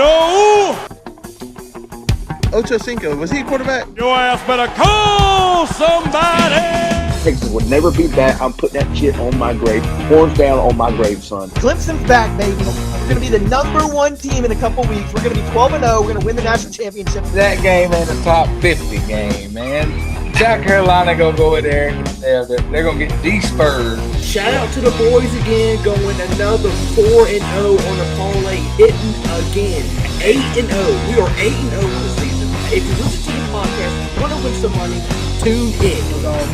go. Ocho Cinco, was he a quarterback? Your ass better call somebody. Texas would never beat that. I'm putting that shit on my grave. Horns down on my grave, son. Clemson's back, baby. We're going to be the #1 team in a couple weeks. We're going to be 12-0. We're going to win the national championship. That game ain't a top 50 game, man. South Carolina going to go in there and they're going to get de-spurred. Shout out to the boys again, going another 4-0 on the parlay, hitting again. 8-0. We are 8-0 on the season. If you listen to the podcast, want to win some money, tune in.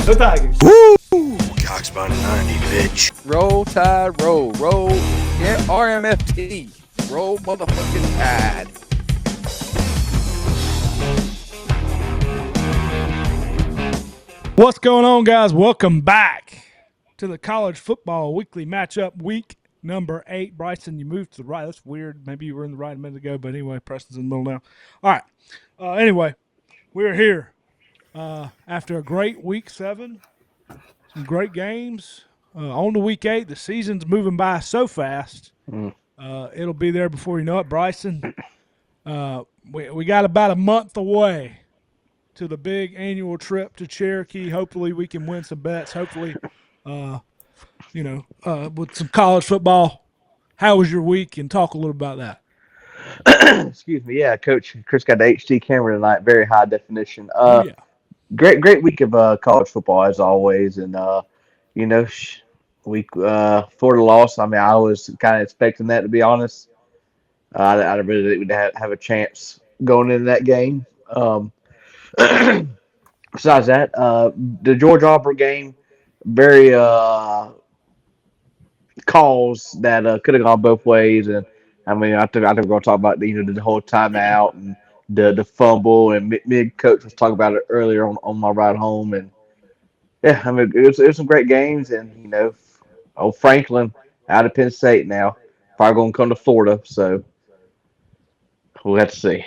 Go Tigers. Woo! Cox by 90, bitch. Roll Tide, roll. Roll. Yeah, RMFT. Roll motherfucking Tide. What's going on, guys? Welcome back to the College Football Weekly Matchup, week number 8. Bryson, you moved to the right. That's weird. Maybe you were in the right a minute ago, but anyway, Preston's in the middle now. All right. Anyway, we're here after a great week 7. Some great games. On to week 8, the season's moving by so fast. It'll be there before you know it. Bryson, we got about a month away to the big annual trip to Cherokee. Hopefully we can win some bets. Hopefully, with some college football. How was your week? And talk a little about that. Excuse me. Yeah, Coach Chris got the HD camera tonight. Very high definition. Yeah. Great week of college football as always. And, week Florida lost. I mean, I was kind of expecting that, to be honest. I really didn't have a chance going into that game. Besides that, the Georgia-Auburn game, very calls that could have gone both ways. And I mean, I think we're going to talk about the whole timeout and the fumble. And mid coach was talking about it earlier on my ride home. And yeah, I mean, it was some great games. And old Franklin out of Penn State now, probably going to come to Florida. So we'll have to see.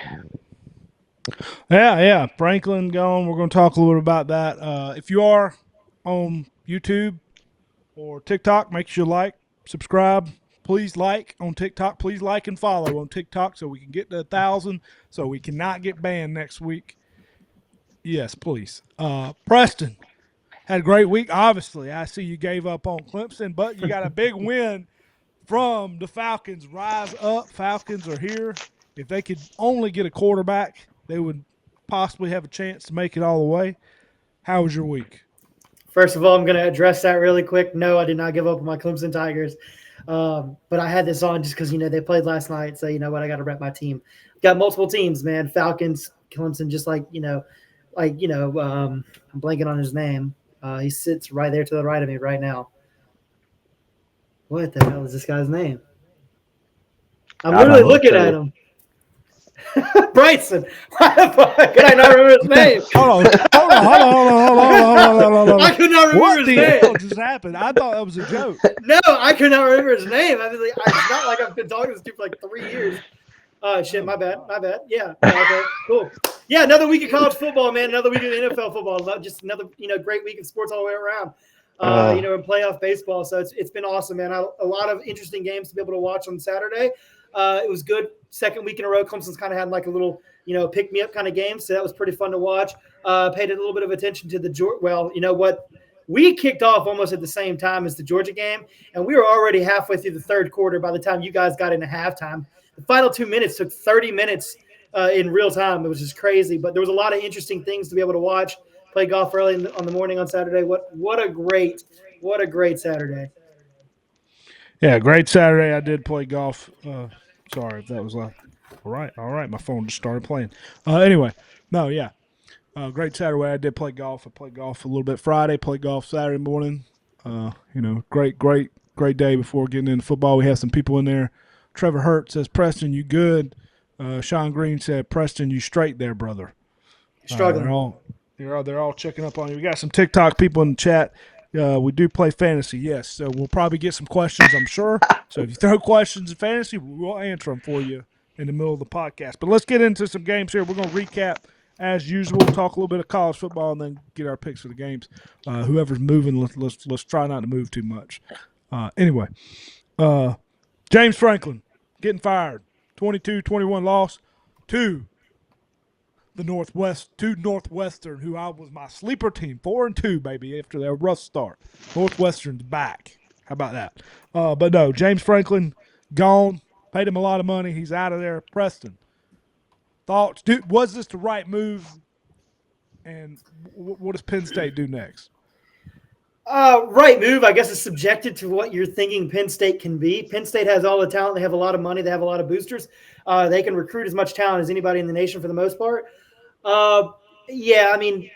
Yeah. Franklin gone. We're going to talk a little about that. If you are on YouTube or TikTok, make sure you subscribe. Please like on TikTok. Please like and follow on TikTok so we can get to 1,000 so we cannot get banned next week. Yes, please. Preston had a great week. Obviously, I see you gave up on Clemson, but you got a big win from the Falcons. Rise up. Falcons are here. If they could only get a quarterback, they would possibly have a chance to make it all the way. How was your week? First of all, I'm going to address that really quick. No, I did not give up on my Clemson Tigers. But I had this on just because, they played last night. So, you know what? I got to rep my team. Got multiple teams, man. Falcons, Clemson, just I'm blanking on his name. He sits right there to the right of me right now. What the hell is this guy's name? I'm literally looking at him. Bryson. Why the fuck could I not remember his name? Hold on. I could not remember what his the name. hell just happened? I thought that was a joke. No, I could not remember his name. I was like, it's not like I've been talking to this dude for like 3 years. Shit, my bad. Yeah. Okay, cool. Yeah, another week of college football, man. Another week of NFL football. Just another, great week of sports all the way around. In playoff baseball. So it's been awesome, man. A lot of interesting games to be able to watch on Saturday. It was good. Second week in a row, Clemson's kind of had like a little, pick-me-up kind of game. So that was pretty fun to watch. Paid a little bit of attention to the Georgia. Well, you know what? We kicked off almost at the same time as the Georgia game, and we were already halfway through the third quarter by the time you guys got into halftime. The final 2 minutes took 30 minutes in real time. It was just crazy. But there was a lot of interesting things to be able to watch. Play golf early on the morning on Saturday. What a great Saturday. Yeah, great Saturday. I did play golf. Sorry if that was loud. All right. My phone just started playing. Anyway, no, yeah. Great Saturday. I did play golf. I played golf a little bit Friday, played golf Saturday morning. Great day before getting into football. We had some people in there. Trevor Hurt says, Preston, you good? Sean Green said, Preston, you straight there, brother. Struggling. They're all checking up on you. We got some TikTok people in the chat. We do play fantasy, yes. So we'll probably get some questions, I'm sure. So if you throw questions in fantasy, we'll answer them for you in the middle of the podcast. But let's get into some games here. We're going to recap, as usual, talk a little bit of college football, and then get our picks for the games. Whoever's moving, let's try not to move too much. Anyway, James Franklin getting fired. 22-21 loss to the Northwestern, who I was my sleeper team, 4-2, baby, after their rough start. Northwestern's back. How about that? But no, James Franklin gone. Paid him a lot of money. He's out of there. Preston, thoughts? Was this the right move? And what does Penn State do next? Right move. I guess it's subjected to what you're thinking Penn State can be. Penn State has all the talent. They have a lot of money. They have a lot of boosters. They can recruit as much talent as anybody in the nation for the most part. Yeah, I mean,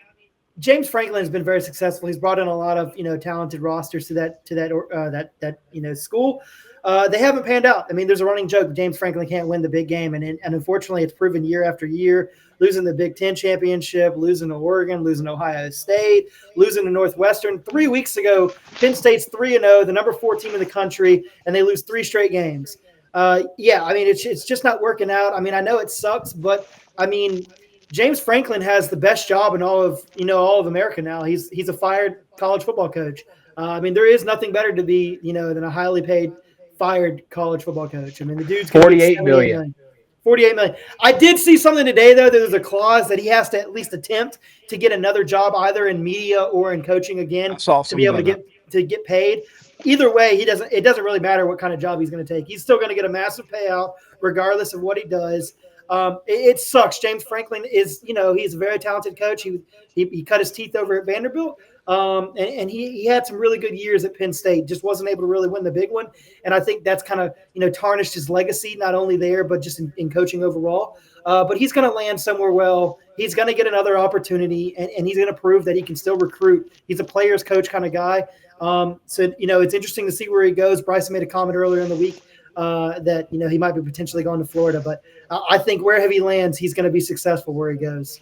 James Franklin has been very successful. He's brought in a lot of talented rosters to that school. They haven't panned out. I mean, there's a running joke: James Franklin can't win the big game, and unfortunately, it's proven year after year. Losing the Big Ten championship, losing to Oregon, losing to Ohio State, losing to Northwestern. 3 weeks ago, Penn State's 3-0, the number 4 team in the country, and they lose 3 straight games. Yeah, I mean, it's just not working out. I mean, I know it sucks, but I mean, James Franklin has the best job in all of America now. He's a fired college football coach. I mean, there is nothing better to be than a highly paid fired college football coach. I mean, the dude's $48 million. 48 million. I did see something today though. There's a clause that he has to at least attempt to get another job either in media or in coaching again to be able to get paid. Either way, it doesn't really matter what kind of job he's going to take. He's still going to get a massive payout regardless of what he does. It sucks. James Franklin is, he's a very talented coach. He cut his teeth over at Vanderbilt. And he had some really good years at Penn State, just wasn't able to really win the big one. And I think that's kind of, tarnished his legacy, not only there, but just in coaching overall. But he's going to land somewhere well. He's going to get another opportunity, and he's going to prove that he can still recruit. He's a player's coach kind of guy. So, it's interesting to see where he goes. Bryson made a comment earlier in the week that, he might be potentially going to Florida. But I think wherever he lands, he's going to be successful where he goes.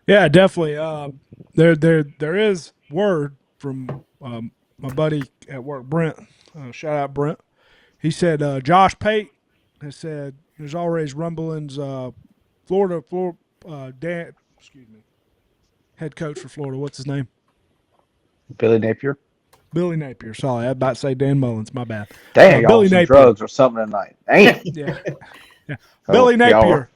Yeah, definitely. There is word from my buddy at work, Brent. Shout out Brent. He said Josh Pate has said there's always rumblings. Florida, head coach for Florida. What's his name? Billy Napier. Billy Napier. Sorry, I was about to say Dan Mullins. My bad. Damn, y'all Billy some Napier. drugs or something tonight. Damn. Yeah. Billy Napier.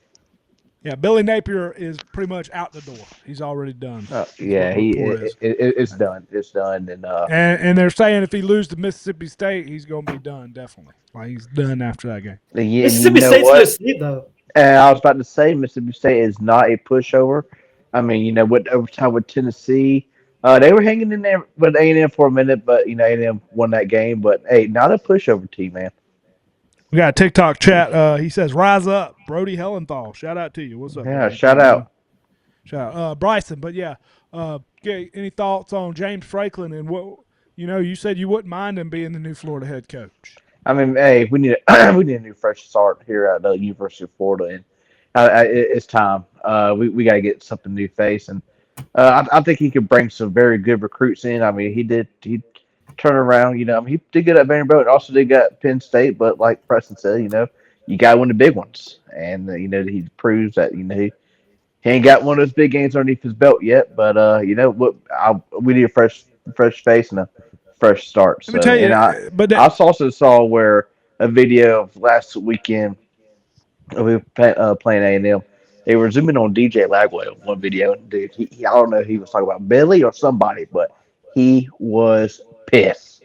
Yeah, Billy Napier is pretty much out the door. He's already done. It's done. It's done. And they're saying if he loses to Mississippi State, he's going to be done, definitely. Like, he's done after that game. Yeah, Mississippi State's no sleep, though. And I was about to say Mississippi State is not a pushover. I mean, with overtime with Tennessee, they were hanging in there with A&M for a minute, but, A&M won that game. But, hey, not a pushover team, man. We got a TikTok chat. He says, "Rise up, Brody Hellenthal." Shout out to you. What's up? Yeah, Brody? shout out. Shout out. Bryson. But yeah, any thoughts on James Franklin and what you said you wouldn't mind him being the new Florida head coach. I mean, hey, we need a new fresh start here at the University of Florida, and it's time. We got to get something new face, and I think he could bring some very good recruits in. I mean, he turn around. I mean, he did good at Vanderbilt. Also did good at Penn State. But like Preston said, you got to win the big ones. And he proves that he ain't got one of those big games underneath his belt yet. But what? We need a fresh face and a fresh start. So, Let me tell you, I also saw where a video of last weekend we were playing A&M. They were zooming on DJ Lagway on one video, and dude, I don't know if he was talking about Billy or somebody, but he was pissed,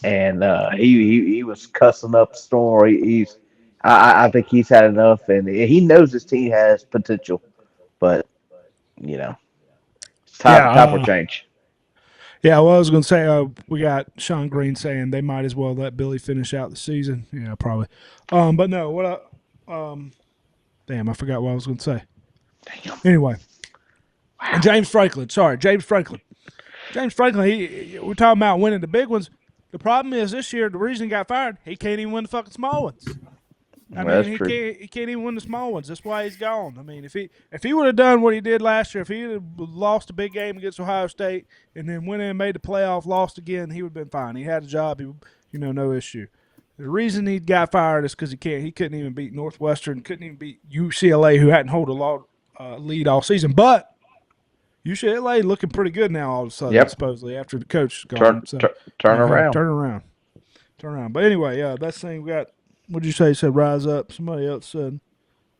and he was cussing up the storm. I think he's had enough, and he knows his team has potential, but it's time for change. Yeah, well, I was going to say we got Sean Green saying they might as well let Billy finish out the season. Yeah, probably. But no, damn, I forgot what I was going to say. Damn. Anyway, wow. James Franklin. We're talking about winning the big ones. The problem is this year, the reason he got fired, he can't even win the fucking small ones. I mean, he can't even win the small ones. That's why he's gone. I mean, if he would have done what he did last year, if he had lost a big game against Ohio State and then went in and made the playoff, lost again, he would have been fine. He had a job. No issue. The reason he got fired is because he couldn't even beat Northwestern, couldn't even beat UCLA, who hadn't hold a lead all season. But UCLA looking pretty good now all of a sudden, supposedly, after the coach is gone. Turn around. Turn around. But anyway, that's the thing we got. What'd you say? You said rise up. Somebody else said.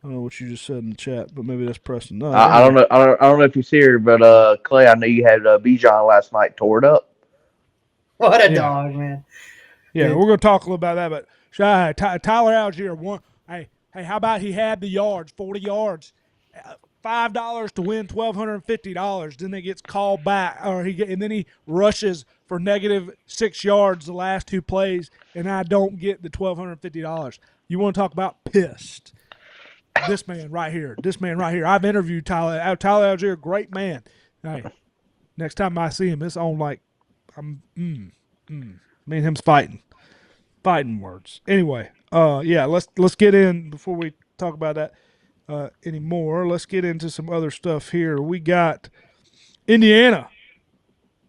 I don't know what you just said in the chat, but maybe that's Preston. No, I don't anyway. know. I don't know if you see her, but Clay, I know you had Bijan last night tore it up. What a Yeah. dog, man. Yeah, Dude. we're going to talk a little about that, but Tyler Algier won. Hey, how about he had the yards, 40 yards, $5 to win $1,250. Then he gets called back, and then he rushes for -6 yards the last two plays, and I don't get the $1,250. You want to talk about pissed? This man right here. I've interviewed Tyler. Tyler Algier, great man. Hey, next time I see him, it's on like me and him's fighting words. Anyway, yeah, let's get in before we talk about that anymore. Let's get into some other stuff here. We got Indiana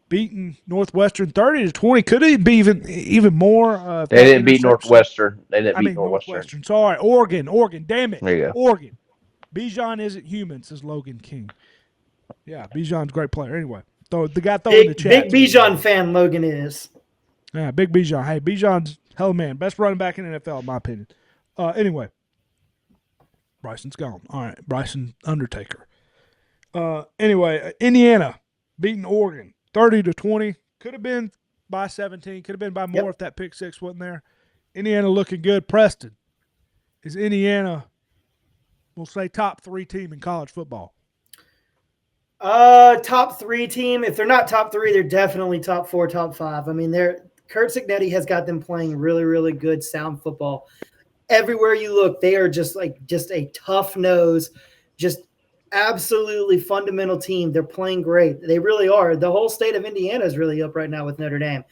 beating Northwestern 30-20. Could it be even more? If They that didn't beat interception. Northwestern. They didn't I beat mean Northwestern. Northwestern. Sorry, Oregon. Damn it, There you go. Oregon. Bijan isn't human, says Logan King. Yeah, Bijan's a great player. Anyway, the guy throwing the chat. Big Bijan fan Logan is. Yeah, big Bijan. Hey, Bijan's hell man, best running back in the NFL in my opinion. Anyway, Bryson's gone. All right, Bryson Undertaker. Anyway, Indiana beating Oregon 30-20. Could have been by 17. Could have been by more if that pick six wasn't there. Indiana looking good. Preston, is Indiana, we'll say, top 3 team in college football? Top 3 team. If they're not top 3, they're definitely top 4, top 5. I mean, Kurt Signetti has got them playing really, really good, sound football. Everywhere you look, they are just a tough nose, just absolutely fundamental team. They're playing great. They really are. The whole state of Indiana is really up right now with Notre Dame.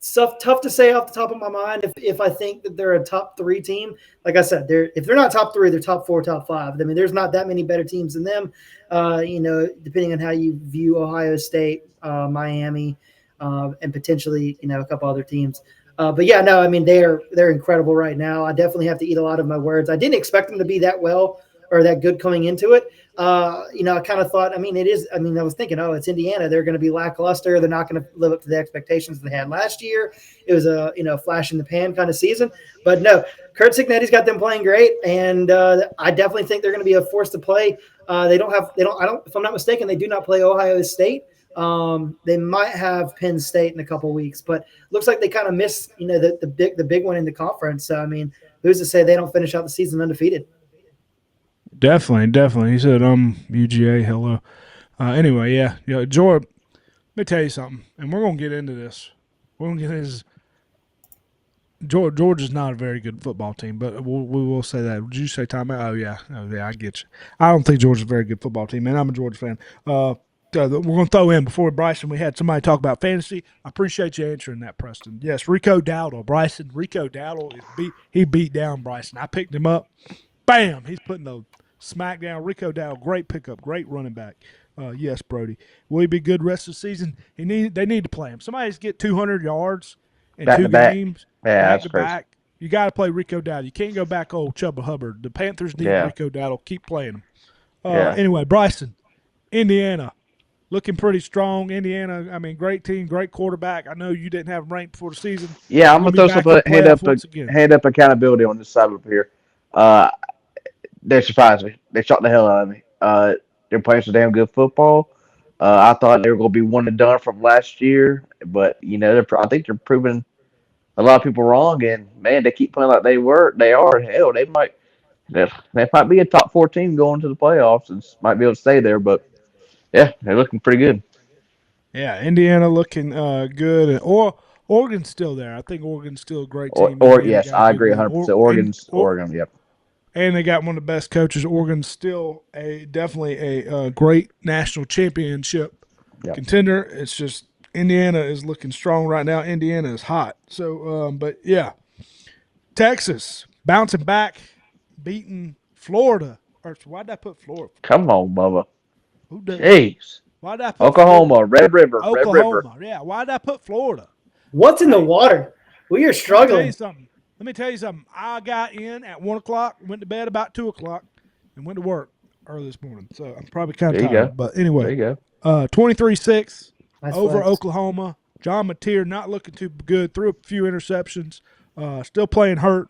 Tough to say off the top of my mind if I think that they're a top 3 team. Like I said, if they're not top 3, they're top 4, top 5. I mean, there's not that many better teams than them. Depending on how you view Ohio State, Miami, and potentially a couple other teams. But yeah, no, I mean they're incredible right now. I definitely have to eat a lot of my words. I didn't expect them to be that well or that good coming into it. I kind of thought, I was thinking, oh, it's Indiana. They're going to be lackluster. They're not going to live up to the expectations they had last year. It was a, flash in the pan kind of season. But no, Kurt Signetti's got them playing great. And I definitely think they're going to be a force to play. If I'm not mistaken, they do not play Ohio State. They might have Penn State in a couple weeks, but looks like they kind of missed, the big one in the conference. So, I mean, who's to say they don't finish out the season undefeated? Definitely. He said, UGA, hello. Anyway, yeah, George, let me tell you something, and we're going to get into this. We're going to get his Georgia's not a very good football team, but we will say that. Did you say timeout? Oh, yeah, I get you. I don't think Georgia's a very good football team, man. I'm a Georgia fan. We're going to throw in, before Bryson, we had somebody talk about fantasy. I appreciate you answering that, Preston. Yes, Rico Dowdle. He beat down Bryson. I picked him up. Bam! He's putting the smack down. Rico Dowdle, great pickup, great running back. Yes, Brody. Will he be good rest of the season? They need to play him. Somebody's get 200 yards in Back 2 to back. games. Yeah, back that's to crazy. back. You got to play Rico Dowdle. You can't go back old Chubba Hubbard. The Panthers need Rico Dowdle. Keep playing him. Anyway, Bryson, Indiana, looking pretty strong. Indiana, I mean, great team, great quarterback. I know you didn't have him ranked before the season. Yeah, I'm gonna throw some hand up accountability on this side up here. They surprised me. They shot the hell out of me. They're playing some damn good football. I thought they were going to be one and done from last year, but I think they're proving a lot of people wrong. And man, they keep playing like they are. Hell, they might be a top 4 team going to the playoffs and might be able to stay there. But yeah, they're looking pretty good. Yeah, Indiana looking good, and Oregon's still there. I think Oregon's still a great team. Yes, I agree 100%. Oregon. Yep. And they got one of the best coaches. Oregon's still definitely a great national championship contender. It's just Indiana is looking strong right now. Indiana is hot. So, but yeah, Texas bouncing back, beating Florida. Or why'd I put Florida? Come on, Bubba. Who did? Jeez. Why'd I put Oklahoma, Florida? Red River, Oklahoma. Red River. Yeah, why'd I put Florida? What's in the water? We are struggling. Let me tell you something. I got in at 1 o'clock, went to bed about 2 o'clock, and went to work early this morning. So I'm probably kind of tired. But anyway, there you go. 23-6 Nice over flex. Oklahoma. John Mateer not looking too good. Threw a few interceptions. Still playing hurt,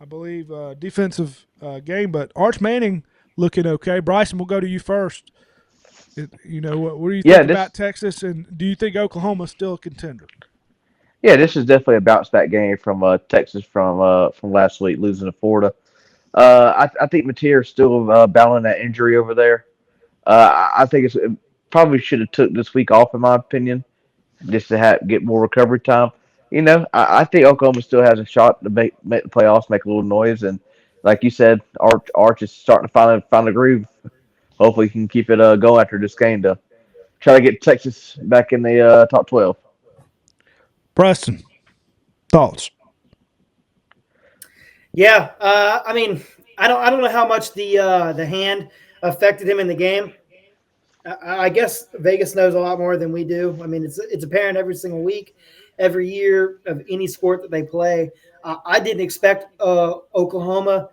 I believe. Defensive game, but Arch Manning looking okay. Bryson, we'll go to you first. What do you Yeah, think about Texas, and do you think Oklahoma's still a contender? this is definitely a bounce back game from Texas from last week losing to Florida. I think Mateer's still battling that injury over there. I think it probably should have took this week off in my opinion, just to get more recovery time. I think Oklahoma still has a shot to make the playoffs, make a little noise, and like you said, Arch is starting to find the groove. Hopefully, he can keep it going after this game to try to get Texas back in the top 12. Preston, thoughts? Yeah, I mean, I don't know how much the hand affected him in the game. I guess Vegas knows a lot more than we do. I mean, it's apparent every single week, every year of any sport that they play. I didn't expect Oklahoma,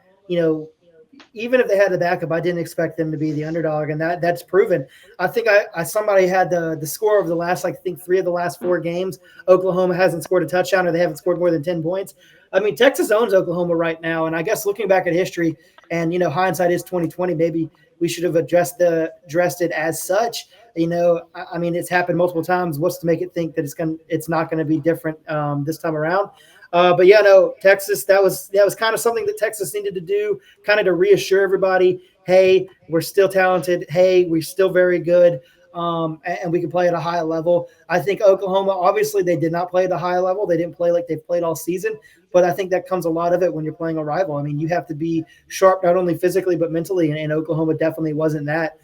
even if they had the backup, I didn't expect them to be the underdog, and that's proven. I think somebody had the score of the last, I think 3 of the last 4 games. Oklahoma hasn't scored a touchdown, or they haven't scored more than 10 points. I mean, Texas owns Oklahoma right now, and I guess looking back at history, and hindsight is 2020. Maybe we should have addressed it as such. I mean, it's happened multiple times. What's to make it think that it's not going to be different this time around? But yeah, no, Texas. That was kind of something that Texas needed to do, kind of to reassure everybody. Hey, we're still talented. Hey, we're still very good, and we can play at a high level. I think Oklahoma, obviously, they did not play at a high level. They didn't play like they've played all season. But I think that comes a lot of it when you're playing a rival. I mean, you have to be sharp not only physically but mentally, and Oklahoma definitely wasn't that.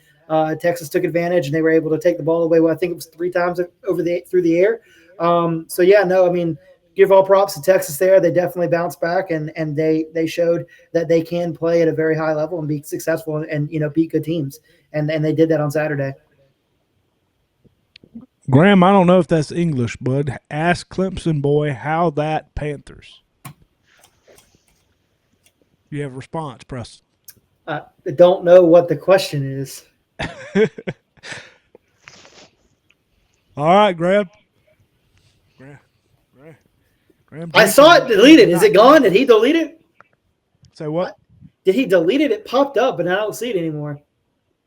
Texas took advantage, and they were able to take the ball away. Well, I think it was 3 times through the air. So yeah, no, I mean, give all props to Texas there. They definitely bounced back, and they showed that they can play at a very high level and be successful and beat good teams. And they did that on Saturday. Graham, I don't know if that's English, bud. Ask Clemson boy how that Panthers. You have a response, Preston. I don't know what the question is. All right, Graham. Graham, I saw it deleted. Is it gone? Did he delete it? Say what? Did he delete it? It popped up, but I don't see it anymore.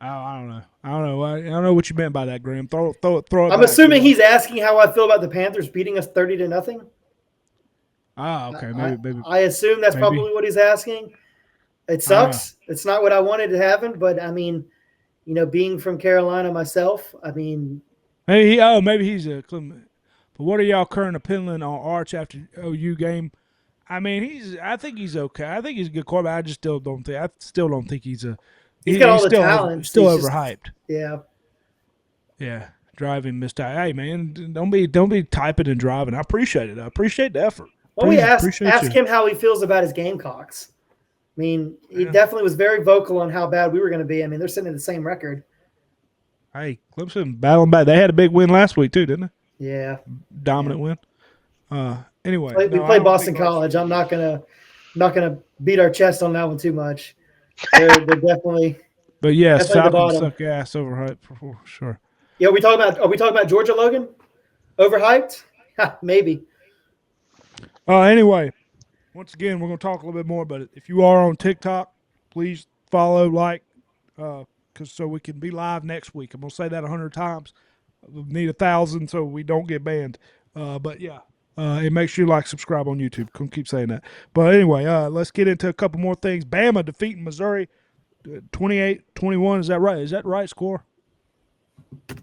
Oh, I don't know. I don't know what you meant by that, Graham. Throw it. I'm assuming he's asking how I feel about the Panthers beating us 30-0. Ah, okay. Maybe. I assume that's probably what he's asking. It sucks. It's not what I wanted to happen, but I mean, being from Carolina myself, I mean, maybe he's a Clemson. But what are y'all current opinion on Arch after OU game? I mean, I think he's okay. I think he's a good quarterback. I still don't think he's a. He's got all the talent. Still overhyped. Yeah. Driving missed out. Hey man, don't be typing and driving. I appreciate it. I appreciate the effort. Well, we ask him how he feels about his Gamecocks. I mean, he definitely was very vocal on how bad we were going to be. I mean, they're sitting in the same record. Hey, Clemson battling back. They had a big win last week too, didn't they? Yeah. Dominant win. Anyway, we played Boston College. I'm not gonna beat our chest on that one too much. They're definitely. But yeah, Falcons suck ass overhyped for sure. Yeah, are we talking about Georgia, Logan? Overhyped? Maybe. Anyway, once again, we're going to talk a little bit more about it. If you are on TikTok, please follow, so we can be live next week. I'm going to say that 100 times. We need 1,000 so we don't get banned. But yeah, and make sure you subscribe on YouTube. Keep saying that. But anyway, let's get into a couple more things. Bama defeating Missouri 28-21. Is that right? Is that the right score? You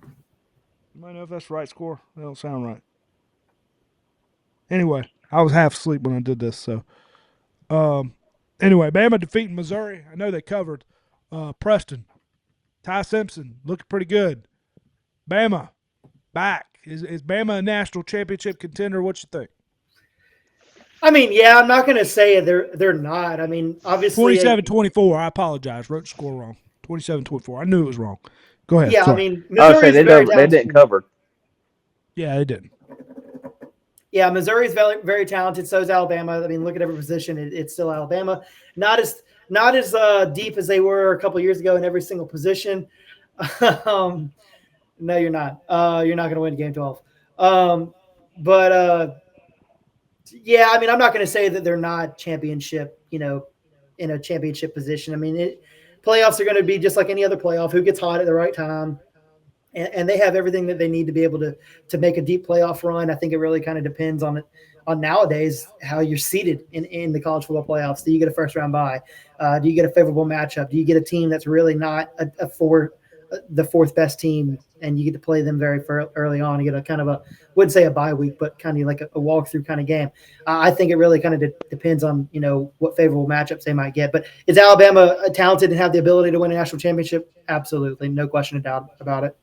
might know if that's the right score. That don't sound right. Anyway, I was half asleep when I did this. So, anyway, Bama defeating Missouri. I know they covered. Preston, Ty Simpson looking pretty good. Bama back. Is Bama a national championship contender? What you think? I mean, yeah, I'm not going to say they're not. I mean, obviously 27-24. I apologize. Wrote the score wrong. 27-24. I knew it was wrong. Go ahead. Yeah, sorry. I mean, Missouri's they didn't cover. Yeah, they didn't. Yeah, Missouri's very, very talented. So is Alabama. I mean, look at every position. It's still Alabama. Not as deep as they were a couple years ago in every single position. No, you're not. You're not going to win game 12. But Yeah, I mean, I'm not going to say that they're not championship, in a championship position. I mean, playoffs are going to be just like any other playoff. Who gets hot at the right time? And they have everything that they need to be able to make a deep playoff run. I think it really kind of depends on nowadays how you're seated in the college football playoffs. Do you get a first round bye? Do you get a favorable matchup? Do you get a team that's really not the fourth best team, and you get to play them very early on? You get a kind of wouldn't say a bye week, but kind of like a walkthrough kind of game. I think it really kind of depends on what favorable matchups they might get. But is Alabama talented and have the ability to win a national championship? Absolutely, no question of doubt about it.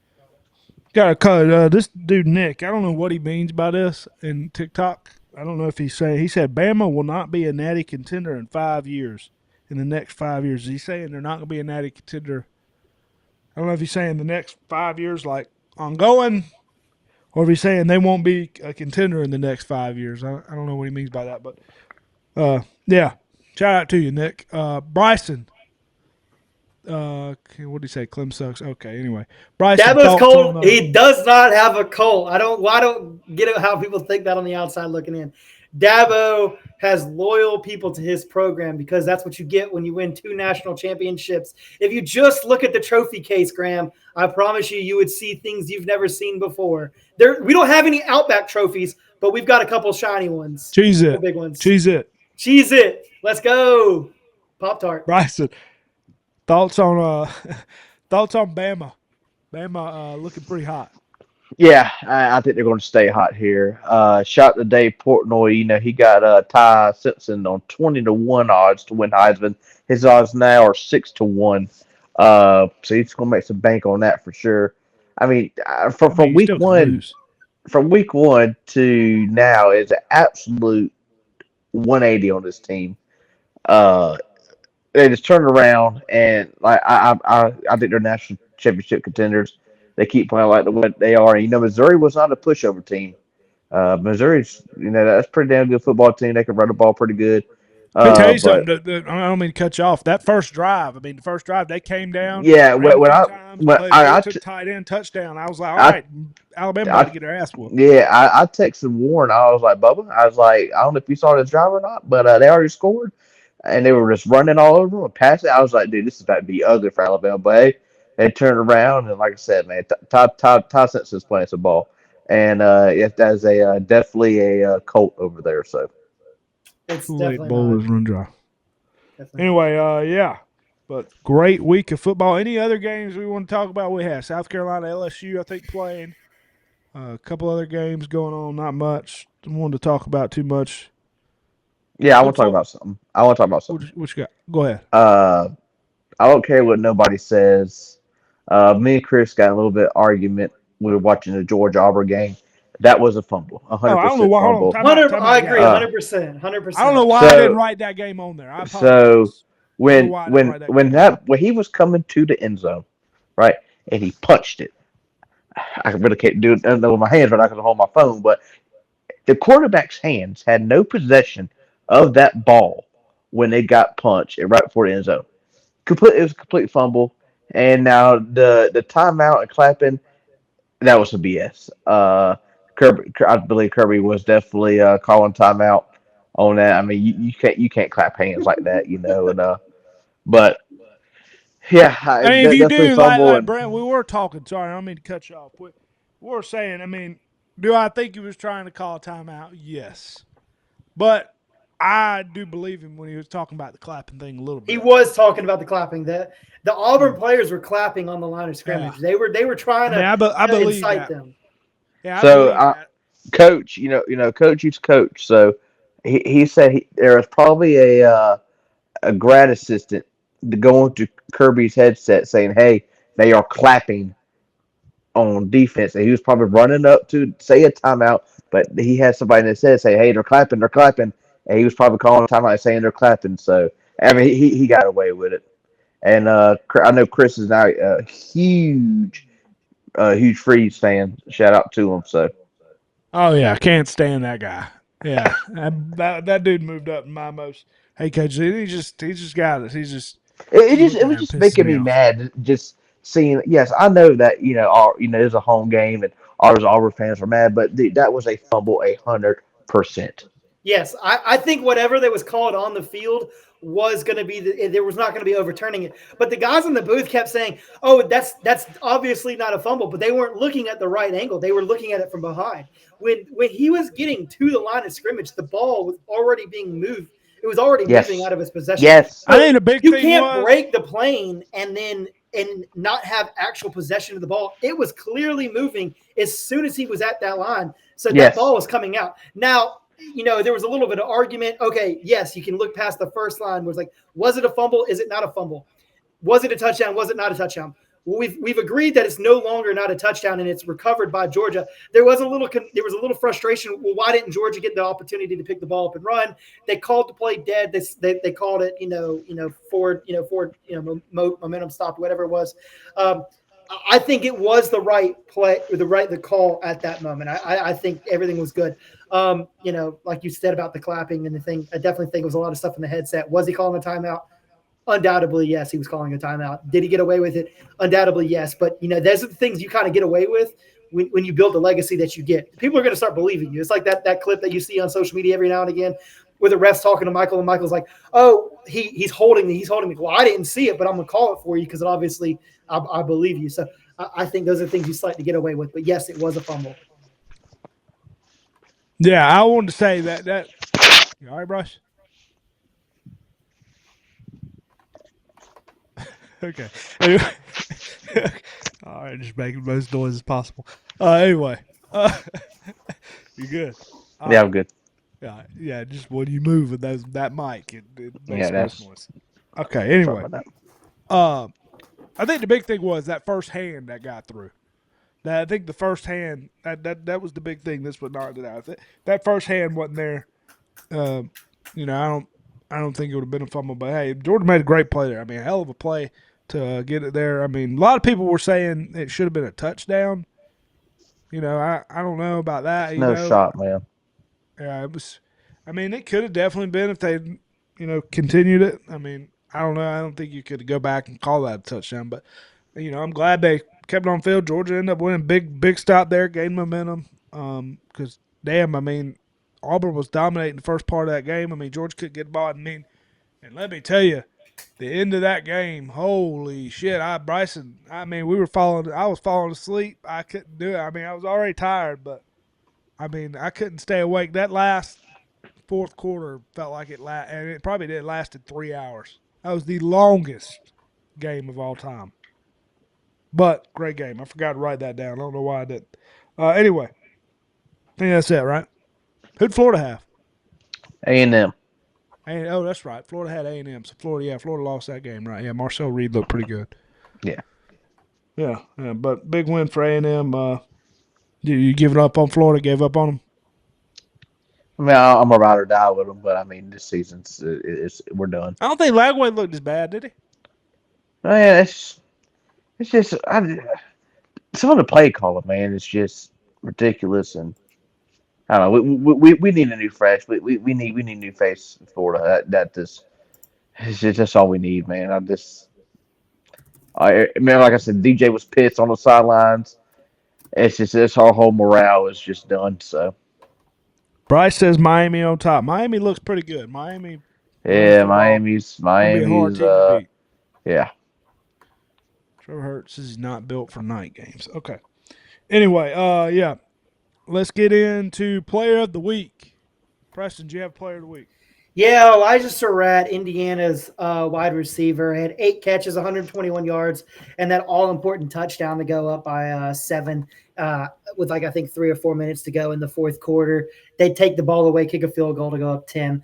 Got a cut. This dude Nick. I don't know what he means by this in TikTok. I don't know if he's saying he said Bama will not be a natty contender in 5 years. In the next 5 years, is he saying they're not going to be a natty contender? I don't know if he's saying the next 5 years, like ongoing, or if he's saying they won't be a contender in the next 5 years. I don't know what he means by that, but yeah. Shout out to you, Nick. Bryson. What did he say? Clem sucks. Okay, anyway. Bryson, Dabo's thoughts on cold. He does not have a cold. I don't get it how people think that on the outside looking in. Dabo has loyal people to his program because that's what you get when you win 2 national championships. If you just look at the trophy case, Graham, I promise you would see things you've never seen before. We don't have any Outback trophies, but we've got a couple shiny ones. Cheese it. Big ones. Cheese it. Cheese it. Let's go. Pop-Tart. Bryson, thoughts on Bama. Bama looking pretty hot. Yeah, I think they're going to stay hot here. Shout to Dave Portnoy. He got Ty Simpson on 20-1 odds to win Heisman. His odds now are 6-1. So he's going to make some bank on that for sure. I mean, from you week still can one, lose. from week one to now is an absolute 180 on this team. Uh, they just turned around and like I think they're national championship contenders. They keep playing like the way they are. And, Missouri was not a pushover team. Missouri's that's a pretty damn good football team. They can run the ball pretty good. Let me tell you But something. I don't mean to cut you off. That first drive, they came down, yeah, ran when 2 times, when took tight end touchdown. I was like, all I, right, Alabama about to I get their ass whooped. yeah, I texted Warren. I was like, Bubba, I was like, I don't know if you saw this drive or not, but they already scored. And they were just running all over him and passing. I was like, dude, this is about to be ugly for Alabama. But hey, they turned around and like I said, man, Ty Simpson's playing some ball, and that's a definitely a Colt over there. So It's Kool-Aid definitely bowl not. is run dry. Definitely. Anyway, yeah. But great week of football. Any other games we want to talk about? We have South Carolina, LSU, I think, playing. A couple other games going on, not much. Don't want to talk about too much. yeah, I want to talk about something. What you got? Go ahead. Uh, I don't care what nobody says. Me and Chris got a little bit of argument. We were watching the Georgia Auburn game. That was a fumble, Oh, I don't know 100% why. Hold on. fumble. I agree, Yeah. 100%. 100%. I don't know why I didn't write that game on there. I So apologize. when why I didn't write that when game. when he was coming to the end zone, right, and he punched it. I really can't do it with my hands right now because I hold my phone. But the quarterback's hands had no possession of that ball when they got punched and right before the end zone. It was a complete fumble. And now the timeout and clapping, that was some BS. I believe Kirby was definitely calling timeout on that. I mean, you can't clap hands like that, And but yeah, I mean, if you definitely do, fumble like and Brent, we were talking. Sorry, I don't mean to cut you off. We were saying, I mean, do I think he was trying to call a timeout? Yes. But I do believe him when he was talking about the clapping thing a little bit. He was talking about the clapping. The Auburn players were clapping on the line of scrimmage. Yeah. They were trying to I believe incite that. them. Yeah, I so believe that. coach, coach used to coach. So he said there was probably a grad assistant going to Kirby's headset saying, "Hey, they are clapping on defense," and he was probably running up to say a timeout, but he had somebody in his head say, "Hey, they're clapping," and he was probably calling a timeout and saying they're clapping. So I mean, he got away with it. And I know Chris is now a huge Freeze fan. Shout out to him. So Oh yeah, I can't stand that guy. Yeah, that dude moved up in my most. Hey, coach, he just got it. it was just making me mad. Just seeing. Yes, I know that there's a home game and all those Auburn fans are mad, but that was a fumble 100%. Yes, I think whatever that was called on the field was going to be there was not going to be overturning it. But the guys in the booth kept saying, "Oh, that's obviously not a fumble," but they weren't looking at the right angle. They were looking at it from behind. When he was getting to the line of scrimmage, the ball was already being moved. It was already moving Yes. out of his possession. Yes. I So think the big you thing can't was break the plane and not have actual possession of the ball. It was clearly moving as soon as he was at that line. So that Yes. ball was coming out. Now, there was a little bit of argument. Okay, yes, you can look past the first line. Was like, was it a fumble? Is it not a fumble? Was it a touchdown? Was it not a touchdown? Well, we've agreed that it's no longer not a touchdown and it's recovered by Georgia. There was a little frustration. Well, why didn't Georgia get the opportunity to pick the ball up and run? They called the play dead. They called it forward momentum stopped, whatever it was. I think it was the right play, or the call at that moment. I think everything was good. Like you said about the clapping and the thing, I definitely think it was a lot of stuff in the headset. Was he calling a timeout? Undoubtedly, yes, he was calling a timeout. Did he get away with it? Undoubtedly, yes. But those are the things you kind of get away with when you build the legacy that you get. People are going to start believing you. It's like that clip that you see on social media every now and again, where the ref's talking to Michael, and Michael's like, "Oh, he's holding me. He's holding me." Well, I didn't see it, but I'm going to call it for you because obviously I believe you. So I think those are things you slightly get away with. But yes, it was a fumble. Yeah, I wanted to say that. You all right, Bryce? Okay. Anyway. All right, just making the most noise as possible. Anyway, you good? Yeah, I'm good. Yeah. Just when you move with that mic, it makes Yeah, the most that's noise. Okay. sorry Anyway, about I think the big thing was that first hand that got through. I think the first hand that was the big thing. This would knock it out. That first hand wasn't there. I don't think it would have been a fumble. But hey, Jordan made a great play there. I mean, a hell of a play to get it there. I mean, a lot of people were saying it should have been a touchdown. I don't know about that. that. No shot, man. Yeah, it was. I mean, it could have definitely been if they, continued it. I mean, I don't know. I don't think you could go back and call that a touchdown. But I'm glad they kept it on field. Georgia ended up winning big stop there, gained momentum. Because damn, I mean, Auburn was dominating the first part of that game. I mean, Georgia couldn't get the ball. And let me tell you, the end of that game, holy shit! Bryson. I mean, we were falling. I was falling asleep. I couldn't do it. I mean, I was already tired, but I mean, I couldn't stay awake. That last fourth quarter felt like and it probably did lasted 3 hours. That was the longest game of all time. But great game. I forgot to write that down. I don't know why I didn't. Anyway, I think that's it, right? Who'd Florida have? A&M. Oh, that's right. Florida had A&M. So Florida lost that game, right? Yeah, Marcel Reed looked pretty good. Yeah. Yeah, but big win for A&M. You give it up on Florida? Gave up on them? I mean, I'm a ride or die with them, but I mean, this season's we're done. I don't think Lagway looked as bad, did he? Man, it's just some of the play calling, man. It's just ridiculous, and I don't know. We need a new fresh. We need a new face in Florida. It's just that's all we need, man. I man, like I said, DJ was pissed on the sidelines. It's just this our whole morale is just done. So Bryce says Miami on top. Miami looks pretty good. Miami running yeah, football Miami's gonna be a hard Miami's team to beat. yeah. Trevor Hurts is not built for night games. Okay. Anyway, yeah. Let's get into player of the week. Preston, do you have player of the week? Yeah, Elijah Surratt, Indiana's wide receiver, had 8 catches, 121 yards, and that all-important touchdown to go up by 7 with, I think 3 or 4 minutes to go in the fourth quarter. They'd take the ball away, kick a field goal to go up 10.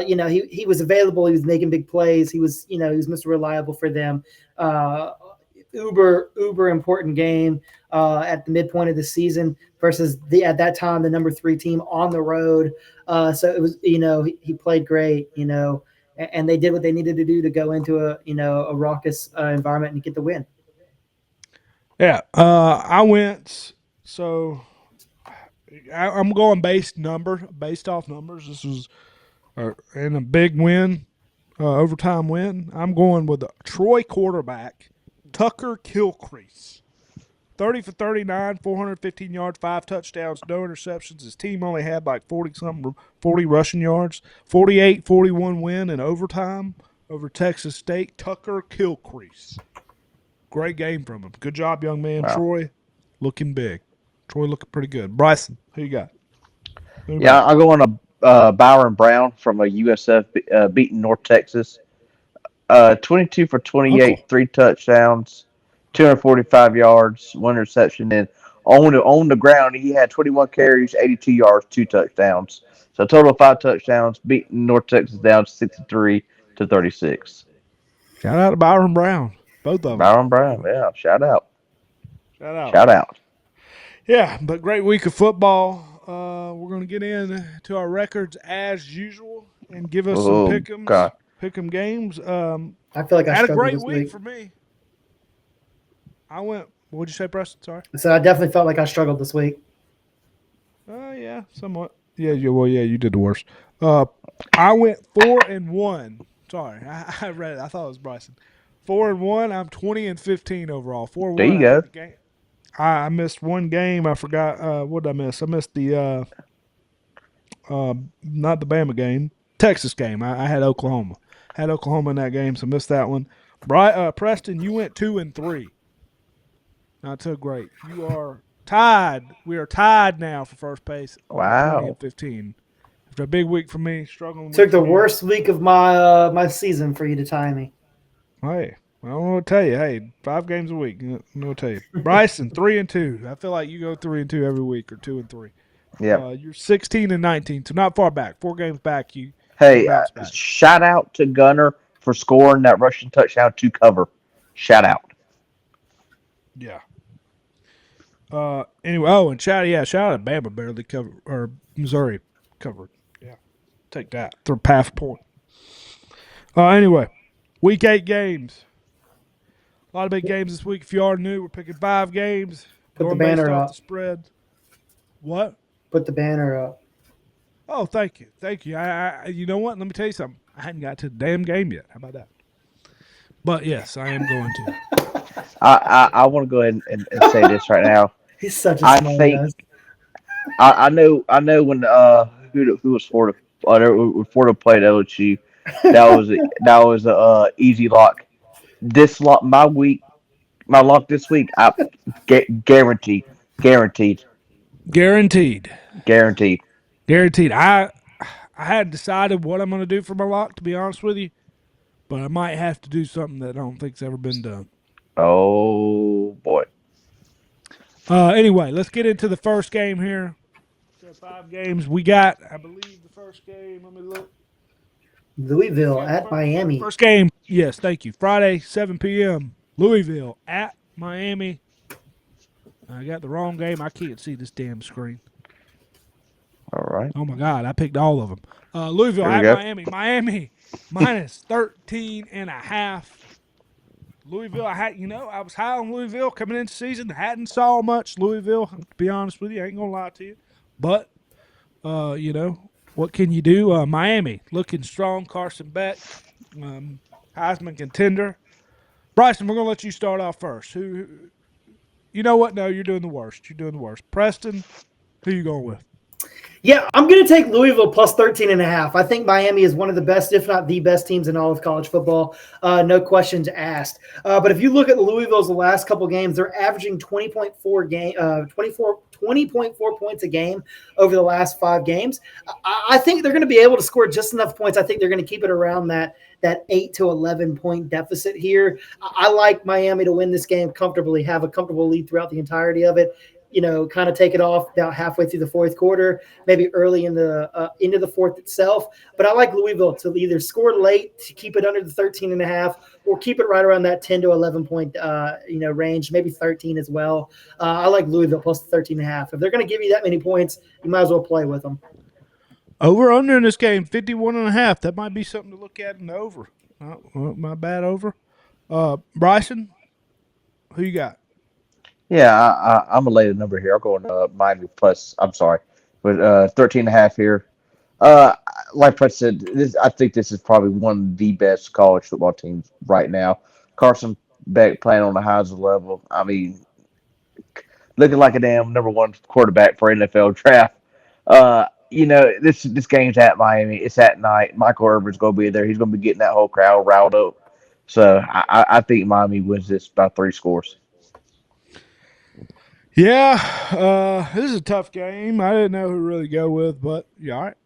He was available. He was making big plays. He was Mr. Reliable for them. Uber important game at the midpoint of the season versus at that time the number 3 team on the road. So it was he played great, and they did what they needed to do to go into a raucous environment and get the win. Yeah, I went. So I'm going based off numbers. This was in a big win, overtime win. I'm going with the Troy quarterback, Tucker Kilcrease. 30 for 39, 415 yards, 5 touchdowns, no interceptions. His team only had like 40 rushing yards. 48-41 win in overtime over Texas State. Tucker Kilcrease. Great game from him. Good job, young man. Wow. Troy looking big. Troy looking pretty good. Bryson, who you got? Who Yeah, back? I'll go on a Byron Brown from a USF beating North Texas. 22 for 28, Uncle. 3 touchdowns, 245 yards, 1 interception. And on the ground, he had 21 carries, 82 yards, 2 touchdowns. So a total of 5 touchdowns, beating North Texas down 63-36. Shout out to Byron Brown. Both of them. Byron Brown, yeah, shout out, Shout out. shout out. Yeah, but great week of football. We're going to get into our records as usual and give us some Oh God, pick'em games. I feel like I Had a struggled great this week week. for me. I went. What'd you say, Preston? Sorry. So I definitely felt like I struggled this week. Yeah, somewhat. Yeah. Well, yeah, you did the worst. I went 4-1. Sorry, I read it. I thought it was Bryson. 4-1. I'm 20-15 overall. there 4-1. you I go. think the game. I missed one game. I forgot. What did I miss? I missed the not the Bama game, Texas game. I had Oklahoma. Had Oklahoma in that game, so missed that one. Preston, you went 2-3. Not so great. You are tied. We are tied now for first place on 20 and Wow. 15. After a big week for me, struggling Took week the for you. worst week of my season for you to tie me. Hey, I don't know what to tell you. Hey, 5 games a week. I don't know what to tell you. Bryson, 3-2. I feel like you go 3-2 every week or 2-3. Yeah. You're 16-19, so not far back. 4 games back. You Hey, bounce back. shout out to Gunner for scoring that rushing touchdown to cover. Shout out. Yeah. Anyway, and shout out to Bama barely covered, or Missouri covered. Yeah. Take that. They're half point. Anyway, week 8 games. A lot of big games this week. If you are new, we're picking 5 games. Put the Going based banner off up. the spread. What? Put the banner up. Oh, thank you. Thank you. You know what? Let me tell you something. I hadn't got to the damn game yet. How about that? But yes, I am going to. I want to go ahead and say this right now. He's such a I smart think ass. I know when who was Florida when Florida played LSU, that was a easy lock. This lock my lock this week I guaranteed Guaranteed. guaranteed. Guaranteed. I hadn't decided what I'm going to do for my lock, to be honest with you, but I might have to do something that I don't think's ever been done. Oh boy. Anyway, let's get into the first game here. So 5 games. We got, I believe, the first game. Let me look. Louisville at Miami. First game. Yes, thank you. Friday, 7 p.m. Louisville at Miami. I got the wrong game. I can't see this damn screen. All right. Oh, my God. I picked all of them. Louisville There we at go. Miami. Miami minus 13.5. Louisville, I was high on Louisville coming into season. Hadn't saw much Louisville, to be honest with you. I ain't going to lie to you. But, what can you do? Miami looking strong. Carson Beck, Heisman contender. Bryson, we're going to let you start off first. Who? You know what? No, you're doing the worst. You're doing the worst. Preston, who you going with? Yeah, I'm going to take Louisville plus 13.5. I think Miami is one of the best, if not the best teams in all of college football. No questions asked. But if you look at Louisville's last couple games, they're averaging 20.4 points a game over the last 5 games. I think they're going to be able to score just enough points. I think they're going to keep it around that 8 to 11 point deficit here. I like Miami to win this game comfortably, have a comfortable lead throughout the entirety of it. Kind of take it off about halfway through the fourth quarter, maybe early into the fourth itself. But I like Louisville to either score late to keep it under the 13.5 or keep it right around that 10 to 11 point, range, maybe 13 as well. I like Louisville plus the 13.5. If they're going to give you that many points, you might as well play with them. Over under in this game, 51.5. That might be something to look at in the over. My bad, over. Bryson, who you got? Yeah, I'm gonna lay the number here. I'll go on Miami plus. I'm sorry, but 13.5 here. Uh, like Fred said, I think this is probably one of the best college football teams right now. Carson Beck playing on the highest level. I mean, looking like a damn number one quarterback for NFL draft. This game's at Miami. It's at night. Michael Irvin's gonna be there. He's gonna be getting that whole crowd riled up. So I think Miami wins this by 3 scores. Yeah, this is a tough game. I didn't know who to really go with, but you all right?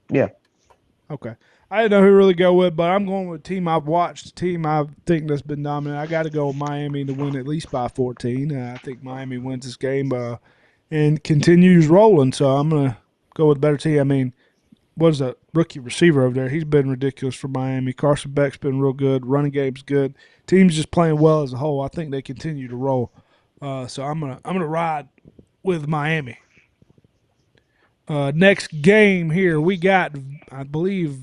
Yeah. Okay. I didn't know who to really go with, but I'm going with a team I've watched, a team I think that's been dominant. I got to go with Miami to win at least by 14. I think Miami wins this game and continues rolling, so I'm going to go with a better team. I mean, what's the rookie receiver over there? He's been ridiculous for Miami. Carson Beck's been real good. Running game's good. Team's just playing well as a whole. I think they continue to roll. So I'm gonna ride with Miami. Next game here we got, I believe,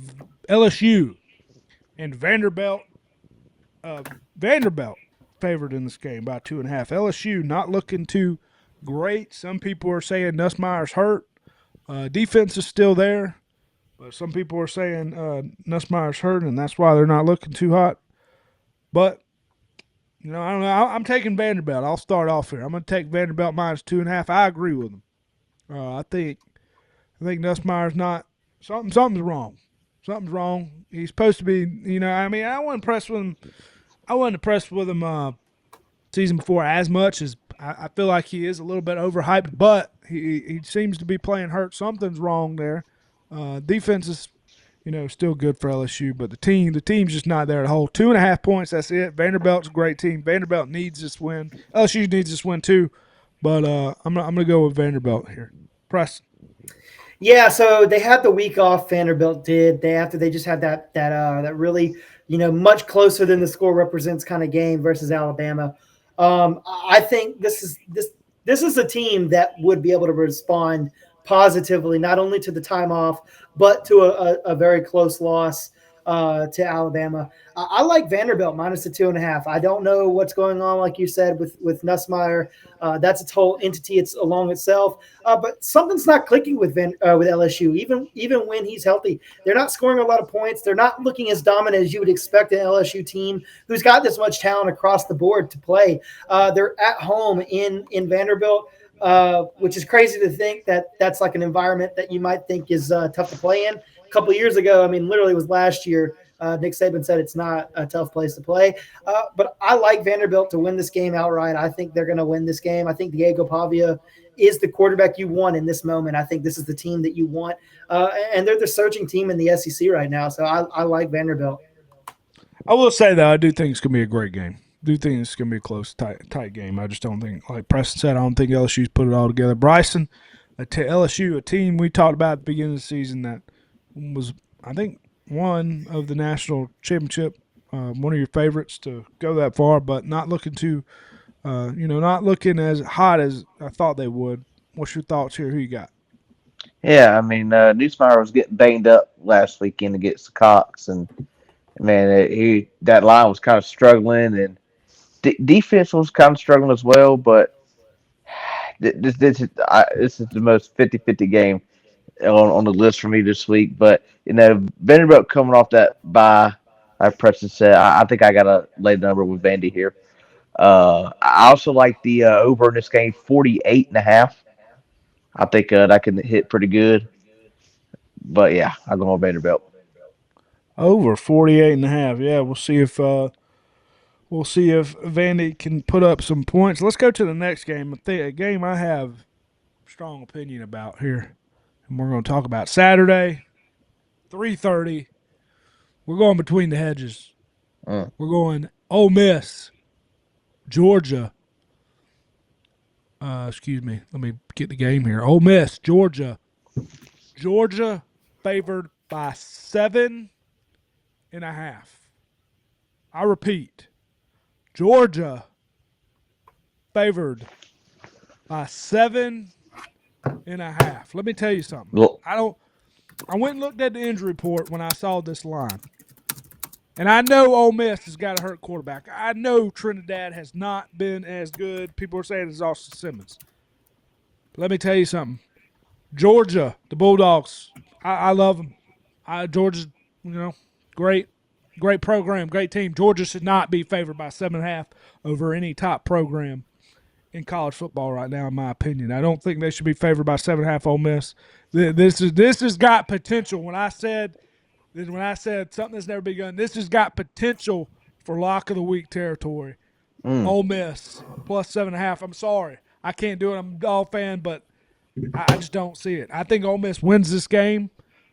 LSU and Vanderbilt. Vanderbilt favored in this game by 2.5. LSU not looking too great. Some people are saying Nussmeier's hurt. Defense is still there, but some people are saying Nussmeier's hurt, and that's why they're not looking too hot. But I don't know. I'm taking Vanderbilt. I'll start off here. I'm going to take Vanderbilt minus 2.5. I agree with them. I think Nussmeier's not. Something's wrong. Something's wrong. He's supposed to be. I mean, I wasn't impressed with him. Season before as much as I feel like he is a little bit overhyped, but he seems to be playing hurt. Something's wrong there. Defense is still good for LSU, but the team's just not there to hold. 2.5 points, that's it. Vanderbilt's a great team. Vanderbilt needs this win. LSU needs this win too, but I'm gonna go with Vanderbilt here. Press. Yeah, so they had the week off. Vanderbilt did. They just had that really much closer than the score represents kind of game versus Alabama. I think this is a team that would be able to respond positively, not only to the time off, but to a very close loss to Alabama. I like Vanderbilt minus the 2.5. I don't know what's going on, like you said, with Nussmeier. That's its whole entity. It's along itself. But something's not clicking with LSU. Even when he's healthy, they're not scoring a lot of points. They're not looking as dominant as you would expect an LSU team who's got this much talent across the board to play. They're at home in Vanderbilt. Which is crazy to think that that's like an environment that you might think is tough to play in. A couple of years ago, I mean, literally it was last year, Nick Saban said it's not a tough place to play. But I like Vanderbilt to win this game outright. I think they're going to win this game. I think Diego Pavia is the quarterback you want in this moment. I think this is the team that you want. And they're the surging team in the SEC right now. So I like Vanderbilt. I will say, though, I do think it's going to be a great game. Do think it's going to be a close, tight game. I just don't think, like Preston said, I don't think LSU's put it all together. Bryson, LSU, a team we talked about at the beginning of the season that was, I think, one of the national championship, one of your favorites to go that far, but not looking not looking as hot as I thought they would. What's your thoughts here? Who you got? Yeah, I mean, Newsmeyer was getting banged up last weekend against the Cox, and man, that line was kind of struggling, and defense was kind of struggling as well. But this is the most 50-50 game on the list for me this week. But Vanderbilt coming off that bye, like Preston said, I think I gotta lay the number with Vandy here. I also like the over in this game, 48.5. I think that can hit pretty good. But yeah, I'll go on Vanderbilt. Over 48.5. Yeah, we'll see if Vandy can put up some points. Let's go to the next game. A game I have strong opinion about here, and we're going to talk about Saturday, 3:30. We're going between the hedges. We're going Ole Miss, Georgia. Excuse me. Let me get the game here. Ole Miss, Georgia. Georgia favored by 7.5. I repeat, Georgia favored by 7.5. Let me tell you something. Well, I went and looked at the injury report when I saw this line. And I know Ole Miss has got a hurt quarterback. I know Trinidad has not been as good. People are saying it's Austin Simmons. But let me tell you something. Georgia, the Bulldogs, I love them. Georgia's, great program, great team. Georgia should not be favored by 7.5 over any top program in college football right now, in my opinion. I don't think they should be favored by 7.5 Ole Miss. This has got potential. When I said something that's never been done, this has got potential for lock of the week territory. Mm. Ole Miss plus 7.5. I'm sorry, I can't do it. I'm a Dog fan, but I just don't see it. I think Ole Miss wins this game,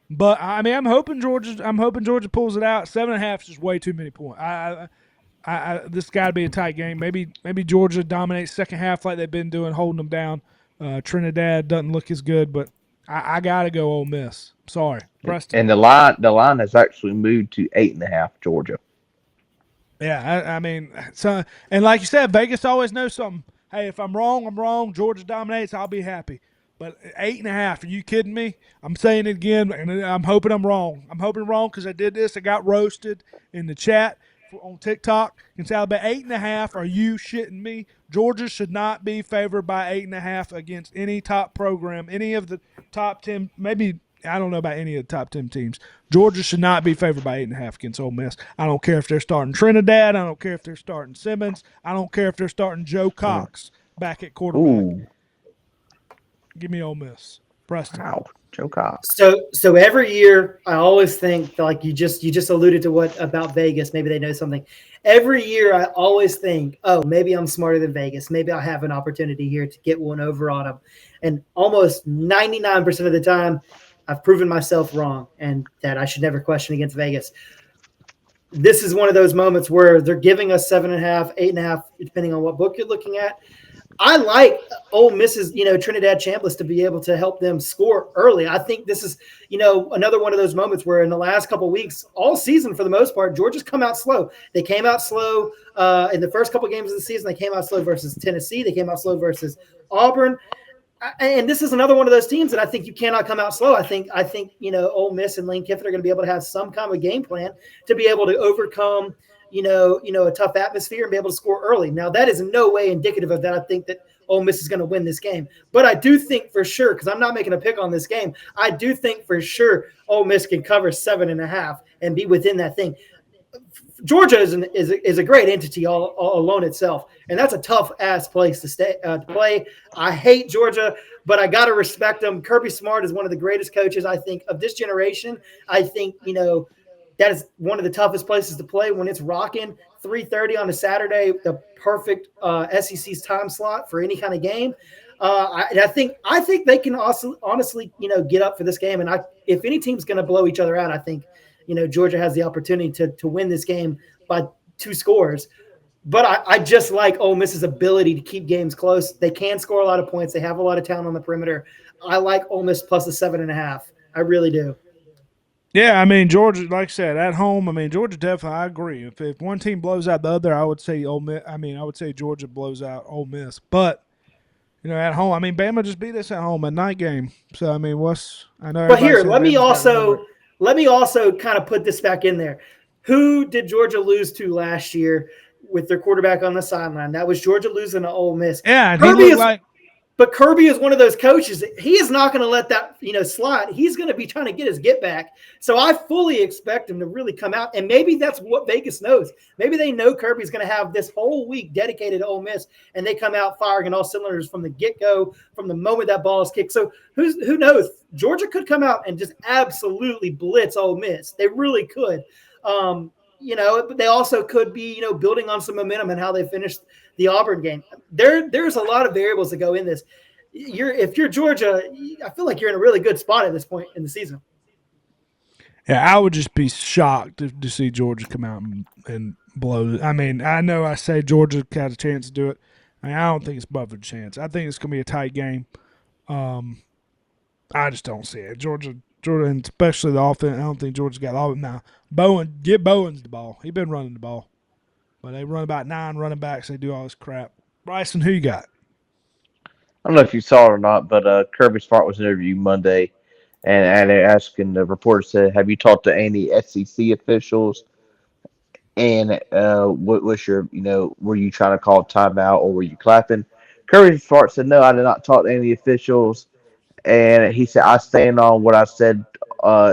but I mean, I'm hoping Georgia pulls it out. 7.5 is just way too many points. This got to be a tight game. Maybe Georgia dominates second half like they've been doing, holding them down. Trinidad doesn't look as good, but I got to go Ole Miss. Sorry, Preston. And the line has actually moved to 8.5 Georgia. Yeah, I mean, so and like you said, Vegas always knows something. Hey, if I'm wrong, I'm wrong. Georgia dominates, I'll be happy. But 8.5, are you kidding me? I'm saying it again, and I'm hoping I'm wrong. I'm hoping wrong because I did this. I got roasted in the chat on TikTok. It's Alabama 8.5. Are you shitting me? Georgia should not be favored by 8.5 against any top program, any of the top 10. Maybe I don't know about any of the top 10 teams. Georgia should not be favored by 8.5 against Ole Miss. I don't care if they're starting Trinidad. I don't care if they're starting Simmons. I don't care if they're starting Joe Cox back at quarterback. Ooh, Give me Ole Miss. Preston. wow, Joe Cox. So every year I always think, like you just alluded to what about Vegas, maybe they know something. Every year I always think, oh, maybe I'm smarter than Vegas. Maybe I have an opportunity here to get one over on them. And almost 99% of the time I've proven myself wrong and that I should never question against Vegas. This is one of those moments where they're giving us 7.5, 8.5, depending on what book you're looking at. I like Ole Miss's, Trinidad Chambliss to be able to help them score early. I think this is, another one of those moments where in the last couple of weeks, all season for the most part, Georgia's come out slow. They came out slow in the first couple of games of the season. They came out slow versus Tennessee. They came out slow versus Auburn. And this is another one of those teams that I think you cannot come out slow. I think Ole Miss and Lane Kiffin are going to be able to have some kind of game plan to be able to overcome a tough atmosphere and be able to score early. Now, that is in no way indicative of that. I think that Ole Miss is going to win this game. But I do think for sure, because I'm not making a pick on this game, I do think for sure Ole Miss can cover 7.5 and be within that thing. Georgia is a great entity all alone itself, and that's a tough-ass place to play. I hate Georgia, but I got to respect them. Kirby Smart is one of the greatest coaches, I think, of this generation. I think, that is one of the toughest places to play when it's rocking. 3:30 on a Saturday, the perfect SEC's time slot for any kind of game. I think they can also honestly, get up for this game. And if any team's going to blow each other out, I think, Georgia has the opportunity to win this game by 2 scores. But I just like Ole Miss's ability to keep games close. They can score a lot of points. They have a lot of talent on the perimeter. I like Ole Miss plus the 7.5. I really do. Yeah, I mean Georgia, like I said, at home. I mean Georgia definitely. I agree. If one team blows out the other, I would say Ole Miss. I would say Georgia blows out Ole Miss. But at home, I mean Bama just beat us at home, a night game. So I mean, I know. But here, let me also kind of put this back in there. Who did Georgia lose to last year with their quarterback on the sideline? That was Georgia losing to Ole Miss. Yeah, and he looked like. But Kirby is one of those coaches. He is not going to let that, slide. He's going to be trying to get his get back. So I fully expect him to really come out. And maybe that's what Vegas knows. Maybe they know Kirby's going to have this whole week dedicated to Ole Miss, and they come out firing in all cylinders from the get-go, from the moment that ball is kicked. So who knows? Georgia could come out and just absolutely blitz Ole Miss. They really could. But they also could be, building on some momentum and how they finished the Auburn game. There's a lot of variables that go in this. If you're Georgia, I feel like you're in a really good spot at this point in the season. Yeah, I would just be shocked to see Georgia come out and blow it. I mean, I know I say Georgia has a chance to do it. I don't think it's above a chance. I think it's going to be a tight game. I just don't see it. Georgia, and especially the offense, I don't think Georgia's got all of it now. Get Bowens the ball. He's been running the ball. But they run about 9 running backs. They do all this crap. Bryson, who you got? I don't know if you saw it or not, but Kirby Smart was interviewed Monday, and they're asking, the reporter said, "Have you talked to any SEC officials? And what was your, were you trying to call a timeout or were you clapping?" Kirby Smart said, "No, I did not talk to any officials." And he said, "I stand on what I said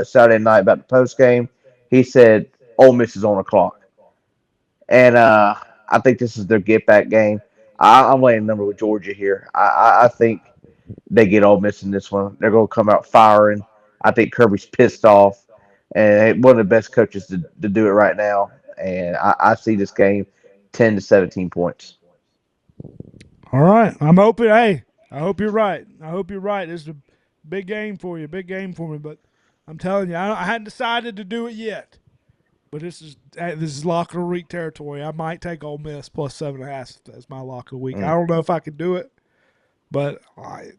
Saturday night about the post game." He said, "Ole Miss is on the clock." And I think this is their get back game. I'm laying number with Georgia here. I think they get Ole Miss in this one. They're going to come out firing. I think Kirby's pissed off, and one of the best coaches to do it right now. And I see this game 10 to 17 points. All right. I'm hoping. Hey, I hope you're right. I hope you're right. This is a big game for you. Big game for me. But I'm telling you, I hadn't decided to do it yet. But this is lock of the week territory. I might take Ole Miss plus 7.5 as my lock of the week. I Mm. don't know if I could do it, but I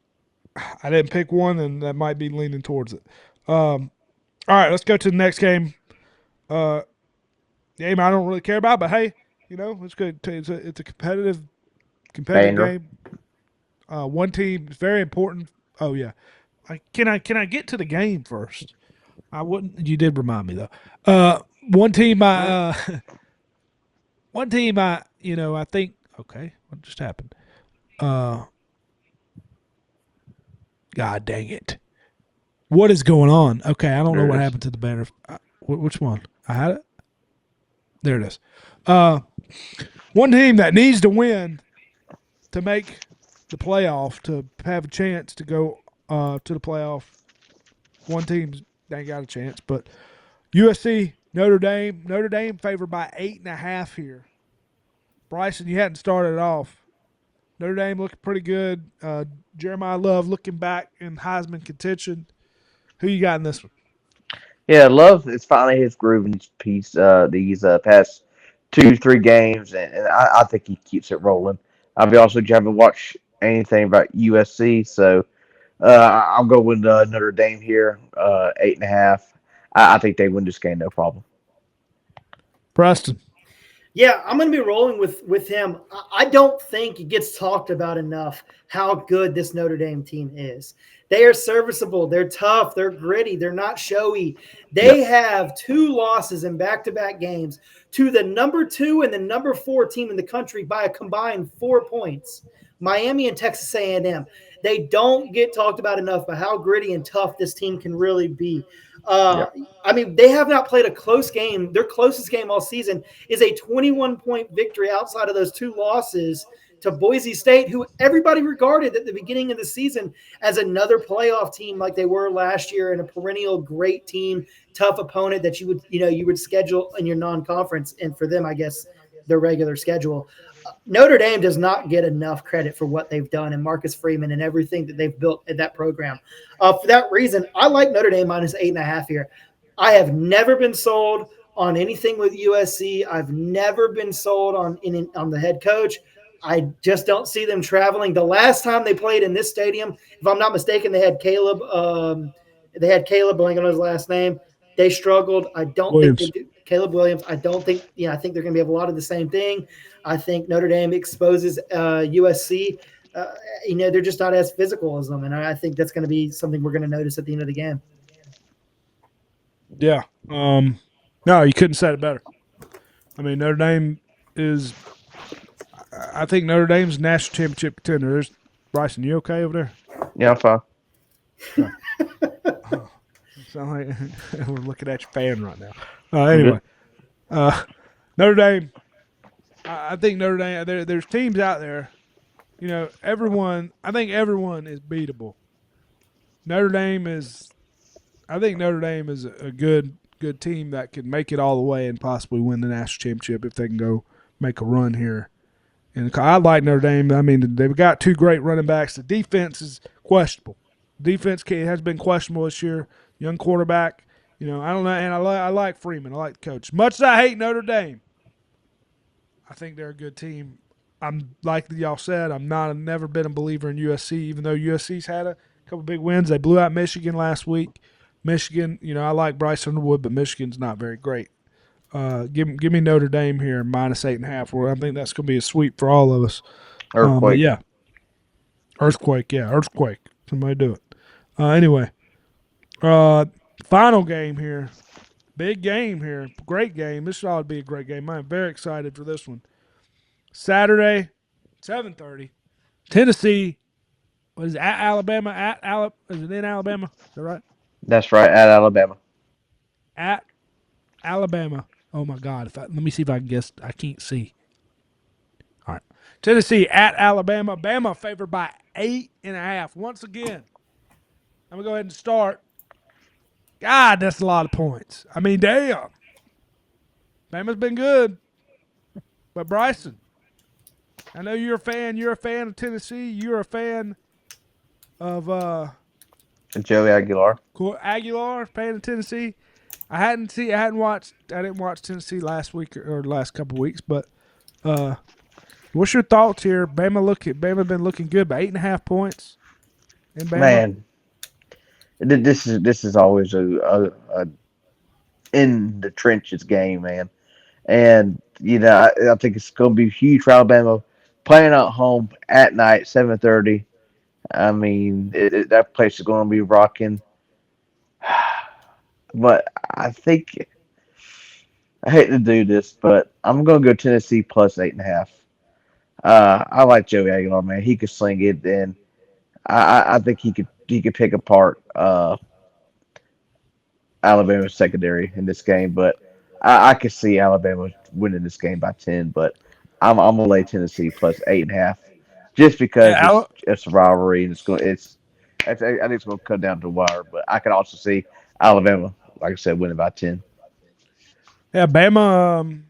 didn't pick one, and that might be leaning towards it. All right, let's go to the next game. Game I don't really care about, but hey, it's good. It's a competitive Banger. game. One team is very important. Oh yeah, can I get to the game first? I wouldn't. You did remind me though. One team one team I think. Okay, what just happened? God dang it! What is going on? Okay, I don't know There what it is. happened to the banner. Which one? I had it. There it is. One team that needs to win to make the playoff, to have a chance to go to the playoff. One team's ain't got a chance, but USC, Notre Dame. Notre Dame favored by 8.5 here. Bryson, you hadn't started off. Notre Dame looking pretty good. Jeremiah Love looking back in Heisman contention. Who you got in this one? Yeah, Love is finally his groove in this piece. These past 2 3 games, and I think he keeps it rolling. I'll be honest with you, I haven't watched anything about USC, so I'll go with Notre Dame here, 8.5. I think they win this game, no problem. Preston. Yeah, I'm going to be rolling with him. I don't think it gets talked about enough how good this Notre Dame team is. They are serviceable. They're tough. They're gritty. They're not showy. Yep. They have 2 losses in back-to-back games to the number 2 and the number 4 team in the country by a combined 4 points. Miami and Texas A&M. They don't get talked about enough about how gritty and tough this team can really be. Yep. I mean, they have not played a close game. Their closest game all season is a 21-point victory outside of those 2 losses to Boise State, who everybody regarded at the beginning of the season as another playoff team like they were last year, and a perennial great team, tough opponent that you would schedule in your non-conference, and for them, I guess, their regular schedule. Notre Dame does not get enough credit for what they've done, and Marcus Freeman and everything that they've built at that program. For that reason, I like Notre Dame minus 8.5 here. I have never been sold on anything with USC. I've never been sold on the head coach. I just don't see them traveling. The last time they played in this stadium, if I'm not mistaken, they had Caleb. Blank on his last name. They struggled. I don't think they do. Caleb Williams. I don't think. I think they're going to have a lot of the same thing. I think Notre Dame exposes USC. They're just not as physical as them, and I think that's going to be something we're going to notice at the end of the game. Yeah. No, you couldn't say it better. I mean, Notre Dame is. I think Notre Dame's national championship contender. There's Bryson. You okay over there? Yeah, I'm fine. Sound like we're looking at your fan right now. Anyway, Notre Dame. I think Notre Dame. There's teams out there. Everyone. I think everyone is beatable. Notre Dame is. I think Notre Dame is a good team that could make it all the way and possibly win the national championship if they can go make a run here. And I like Notre Dame. I mean, they've got 2 great running backs. The defense is questionable. Defense has been questionable this year. Young quarterback. I don't know. And I like Freeman. I like the coach. Much as I hate Notre Dame, I think they're a good team. I'm like y'all said. I've never been a believer in USC, even though USC's had a couple big wins. They blew out Michigan last week. Michigan, I like Bryce Underwood, but Michigan's not very great. Give me Notre Dame here minus 8.5. Where I think that's going to be a sweep for all of us. Earthquake. But yeah, earthquake. Yeah, earthquake. Somebody do it. Anyway, final game here. Big game here. Great game. This ought to be a great game. I'm very excited for this one. Saturday, 7:30. Tennessee. What is it, at Alabama? Is it in Alabama? Is that right? That's right, at Alabama. At Alabama. Oh my God! Let me see if I can guess. I can't see. All right. Tennessee at Alabama. Bama favored by 8.5. Once again, I'm going to go ahead and start. God, that's a lot of points. I mean, damn. Bama's been good. But Bryson, I know you're a fan. You're a fan of Tennessee. You're a fan of Joey Aguilar. Aguilar, fan of Tennessee. I didn't watch Tennessee last week or last couple of weeks, but what's your thoughts here? Bama been looking good by 8.5 points in Bama. Man, this is always a in the trenches game, man. And I think it's going to be huge for Alabama playing at home at night, 7:30. I mean, that place is going to be rocking. But I think I hate to do this, but I'm going to go Tennessee plus 8.5. I like Joey Aguilar, man. He could sling it, and I think he could pick apart Alabama's secondary in this game. But I could see Alabama winning this game by 10. But I'm gonna lay Tennessee plus 8.5, just because Yeah, it's a rivalry and I think it's gonna come down to the wire. But I can also see Alabama, like I said, winning by 10. Yeah, Bama,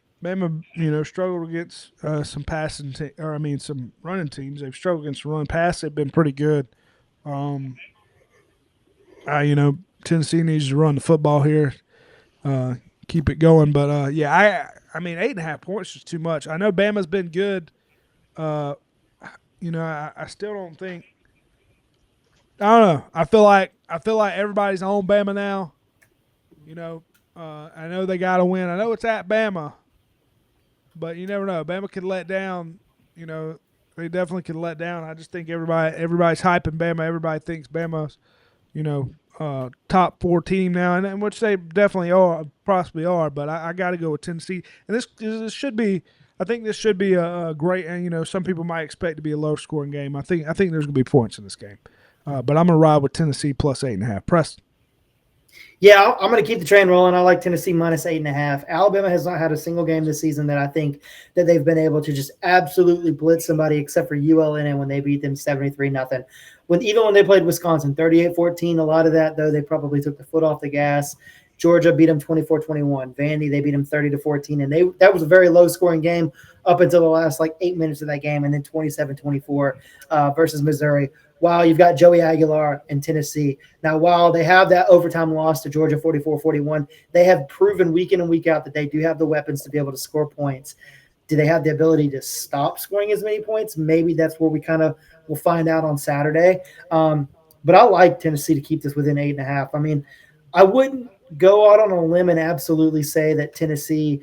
struggled against some some running teams. They've struggled against the run pass. They've been pretty good. Um, Tennessee needs to run the football here, keep it going. But I mean, 8.5 points is too much. I know Bama's been good. Uh, I still don't think. I don't know. I feel like everybody's on Bama now. I know they got to win. I know it's at Bama, but you never know. Bama could let down. They definitely could let down. I just think everybody's hyping Bama. Everybody thinks Bama's, top 4 team now, and which they definitely are, possibly are. But I got to go with Tennessee, and this should be. I think this should be a great. And some people might expect to be a low scoring game. I think there's going to be points in this game, but I'm gonna ride with Tennessee plus 8.5. Preston. Yeah, I'm going to keep the train rolling. I like Tennessee minus 8.5. Alabama has not had a single game this season that I think that they've been able to just absolutely blitz somebody, except for ULN when they beat them 73-0. Even when they played Wisconsin 38-14, a lot of that though they probably took the foot off the gas. Georgia beat them 24-21. Vandy, they beat them 30-14, and that was a very low scoring game up until the last 8 minutes of that game, and then 27-24 versus Missouri. While you've got Joey Aguilar in Tennessee. Now, while they have that overtime loss to Georgia 44-41, they have proven week in and week out that they do have the weapons to be able to score points. Do they have the ability to stop scoring as many points? Maybe that's where we kind of will find out on Saturday. But I like Tennessee to keep this within 8.5. I mean, I wouldn't go out on a limb and absolutely say that Tennessee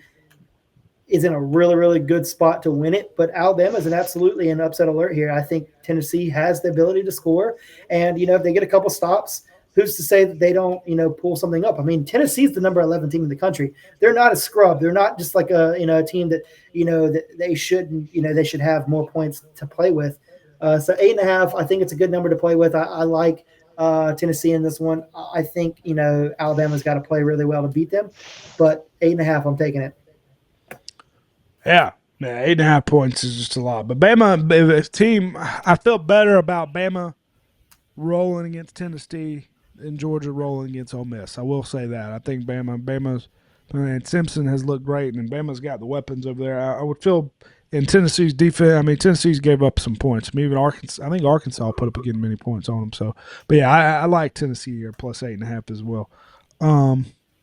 is in a really, really good spot to win it. But Alabama is absolutely an upset alert here. I think Tennessee has the ability to score. And, if they get a couple stops, who's to say that they don't, pull something up? I mean, Tennessee is the number 11 team in the country. They're not a scrub. They're not just like a team that, that they shouldn't, they should have more points to play with. So 8.5, I think it's a good number to play with. I like Tennessee in this one. I think, Alabama's got to play really well to beat them. But 8.5, I'm taking it. Yeah, 8.5 points is just a lot. But Bama, team, I feel better about Bama rolling against Tennessee than Georgia rolling against Ole Miss. I will say that. I think Bama's Simpson has looked great, and Bama's got the weapons over there. I would feel in Tennessee's defense. I mean, Tennessee's gave up some points. Even Arkansas. I think Arkansas put up again many points on them. So, but yeah, I like Tennessee here plus 8.5 as well.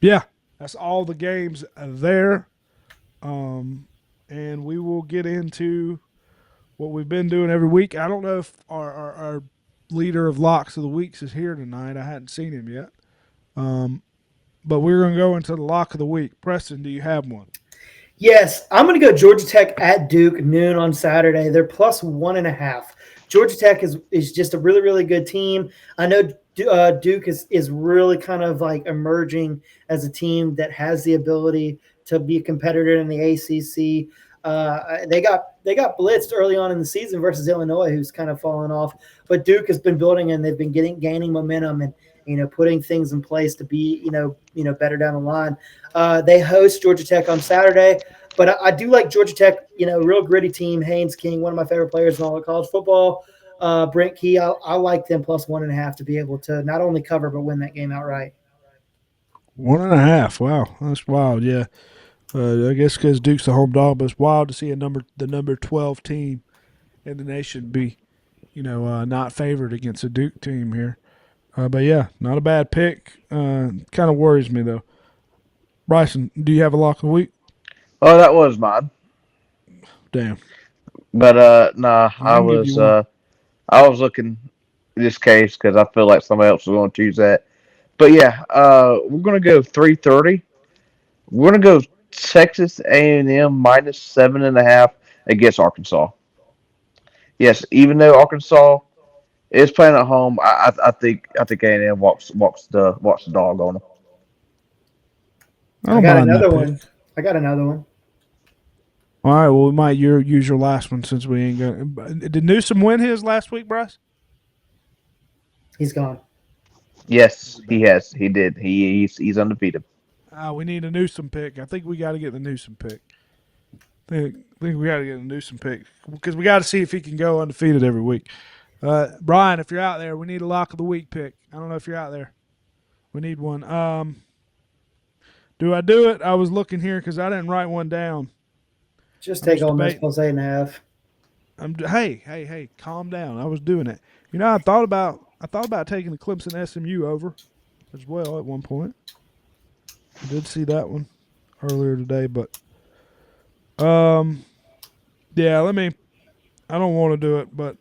Yeah, that's all the games there. And we will get into what we've been doing every week. I don't know if our leader of locks of the weeks is here tonight. I hadn't seen him yet. But we're going to go into the lock of the week. Preston, do you have one? Yes, I'm going to go Georgia Tech at Duke noon on Saturday. They're plus 1.5. Georgia Tech is just a really, really good team. I know Duke is really kind of emerging as a team that has the ability to be a competitor in the ACC. They got blitzed early on in the season versus Illinois, who's kind of fallen off. But Duke has been building, and they've been gaining momentum and putting things in place to be better down the line. They host Georgia Tech on Saturday. But I do like Georgia Tech. Real gritty team. Haynes King, one of my favorite players in all of college football. Brent Key, I like them plus 1.5 to be able to not only cover but win that game outright. 1.5. Wow, that's wild. Yeah, I guess because Duke's the home dog, but it's wild to see the number 12 team in the nation be, not favored against a Duke team here. But yeah, not a bad pick. Kind of worries me though. Bryson, do you have a lock of the week? Oh, that was mine. Damn, But nah, I can give you one. I was looking this case because I feel like somebody else was going to choose that. But yeah, we're gonna go 330. We're gonna go Texas A&M minus 7.5 against Arkansas. Yes, even though Arkansas is playing at home, I think A&M walks the dog on them. I I don't got mind that another pick. one. I got another one. All right, well, we might use your last one since we ain't going. Did Newsom win his last week, Bryce? He's gone. Yes, he has. He did. He's undefeated. We need a Newsom pick. I think we got to get the Newsom pick. I think we got to get a Newsom pick because we got to see if he can go undefeated every week. Brian, if you're out there, we need a lock of the week pick. I don't know if you're out there. We need one. Do I do it? I was looking here because I didn't write one down. Just I'm take just Ole Miss debating. plus 8.5. Hey, calm down. I was doing it. I thought about taking the Clemson SMU over as well at one point. I did see that one earlier today, but yeah. I don't want to do it, but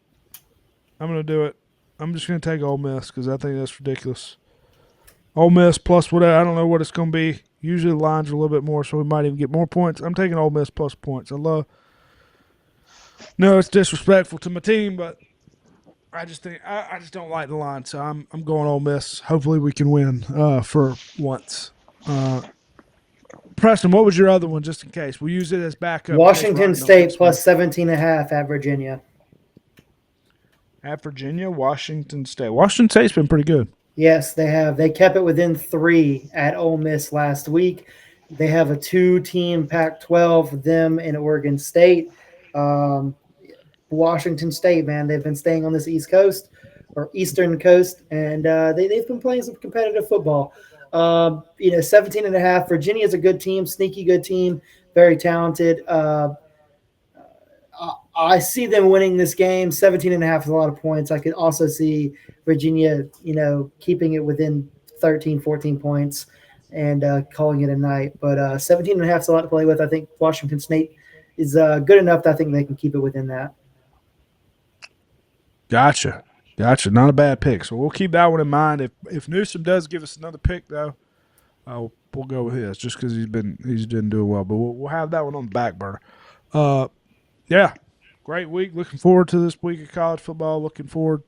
I'm gonna do it. I'm just gonna take Ole Miss because I think that's ridiculous. Ole Miss plus whatever. I don't know what it's gonna be. Usually the lines are a little bit more, so we might even get more points. I'm taking Ole Miss plus points. No, it's disrespectful to my team, but I just think I just don't like the line, so I'm going Ole Miss. Hopefully we can win for once. Preston, what was your other one, just in case? We'll use it as backup in case Washington Ryan don't get State us one. plus 17.5 at Virginia. At Virginia, Washington State. Washington State's been pretty good. Yes, they have. They kept it within 3 at Ole Miss last week. They have a 2-team Pac-12, them and Oregon State. Washington State, man, they've been staying on this East Coast or Eastern Coast, and they've been playing some competitive football. 17.5. Virginia is a good team, sneaky good team, very talented. I see them winning this game. 17.5 is a lot of points. I could also see Virginia, keeping it within 13, 14 points and calling it a night. But 17.5 is a lot to play with. I think Washington State is good enough that I think they can keep it within that. Gotcha. Not a bad pick. So we'll keep that one in mind. If Newsom does give us another pick, though, we'll go with his just because he's been doing well. But we'll have that one on the back burner. Yeah, great week. Looking forward to this week of college football. Looking forward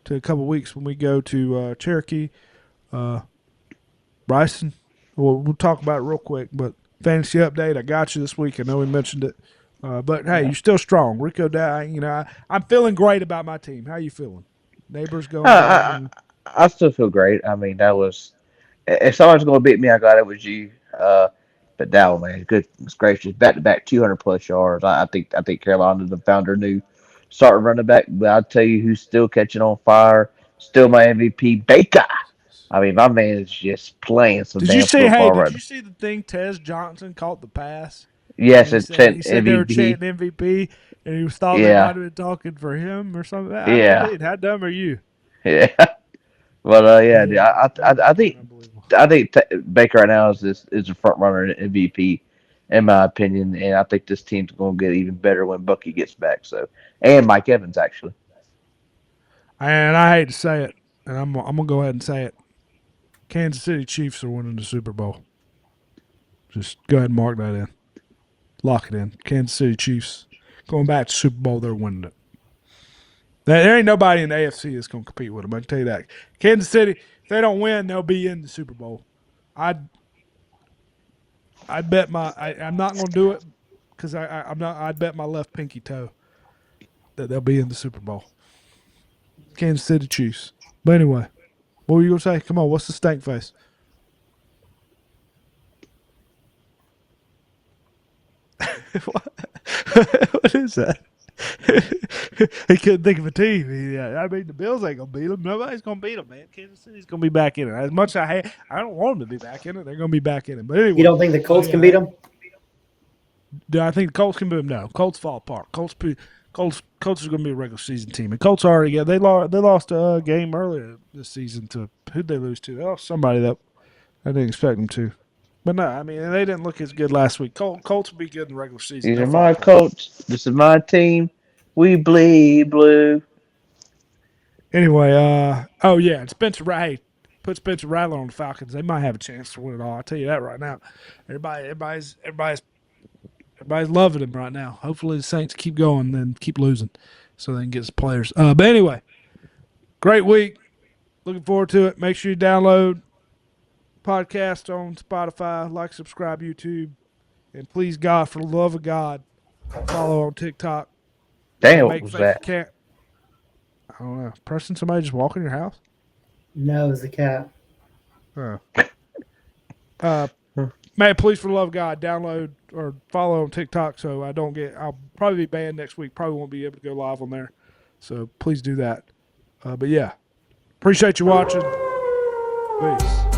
to a couple weeks when we go to Cherokee. Bryson, we'll talk about it real quick. But fantasy update, I got you this week. I know we mentioned it. But hey, you're still strong. Rico Dye, I'm feeling great about my team. How you feeling? Neighbors going I, good. I still feel great. I mean, that was if someone's going to beat me, I'm glad it was you. But Dow, man, good gracious, back to back 200 plus yards. I think Carolina found their new starting running back. But I'll tell you who's still catching on fire. Still my MVP, Baker. I mean, my man is just playing some Did you damn see? football Hey, did right you now. see the thing? Tez Johnson caught the pass, and Yes, he it's said 10 he said they were MVP. chanting MVP, and he thought they might Yeah, have been talking for him or something. yeah, Dude, how dumb are you? yeah. But yeah, dude, Yeah, that was I fucking think unbelievable. Baker right now is a front runner in MVP, in my opinion, and I think this team's going to get even better when Bucky gets back. So, and Mike Evans actually. And I hate to say it, and I'm gonna go ahead and say it. Kansas City Chiefs are winning the Super Bowl. Just go ahead and mark that in. Lock it in. Kansas City Chiefs going back to Super Bowl. They're winning it. There ain't nobody in the AFC that's going to compete with them. I can tell you that. Kansas City, if they don't win, they'll be in the Super Bowl. I'd bet I'm not going to do it because I'm not. I'd bet my left pinky toe that they'll be in the Super Bowl. Kansas City Chiefs. But anyway, what were you going to say? Come on, what's the stank face? What is that? He couldn't think of a team. I mean, the Bills ain't gonna beat them. Nobody's gonna beat them, man. Kansas City's gonna be back in it. As much as I don't want them to be back in it. They're gonna be back in it. But anyway, You don't think the Colts can beat them? do I think the Colts can beat them? No, Colts fall apart. Colts is gonna be a regular season team. And Colts already they lost a game earlier this season to who'd they lose to? They lost somebody that I didn't expect them to. But no, I mean they didn't look as good last week. Colts will be good in the regular season. These They'll are fall my apart. Colts. This is my team. We bleed blue. Anyway, oh yeah, and Spencer Hey, put Spencer Rattler on the Falcons. They might have a chance to win it all. I'll tell you that right now. Everybody's loving him right now. Hopefully the Saints keep going and keep losing, so they can get some players. But anyway, great week. Looking forward to it. Make sure you download podcast on Spotify, like, subscribe, YouTube, and please God, for the love of God, follow on TikTok. Damn, what was that? I don't know. Preston, somebody just walk in your house? No, it's a cat. Man, please, for the love of God, download or follow on TikTok so I don't get. I'll probably be banned next week. Probably won't be able to go live on there. So please do that. But yeah, appreciate you watching. Peace.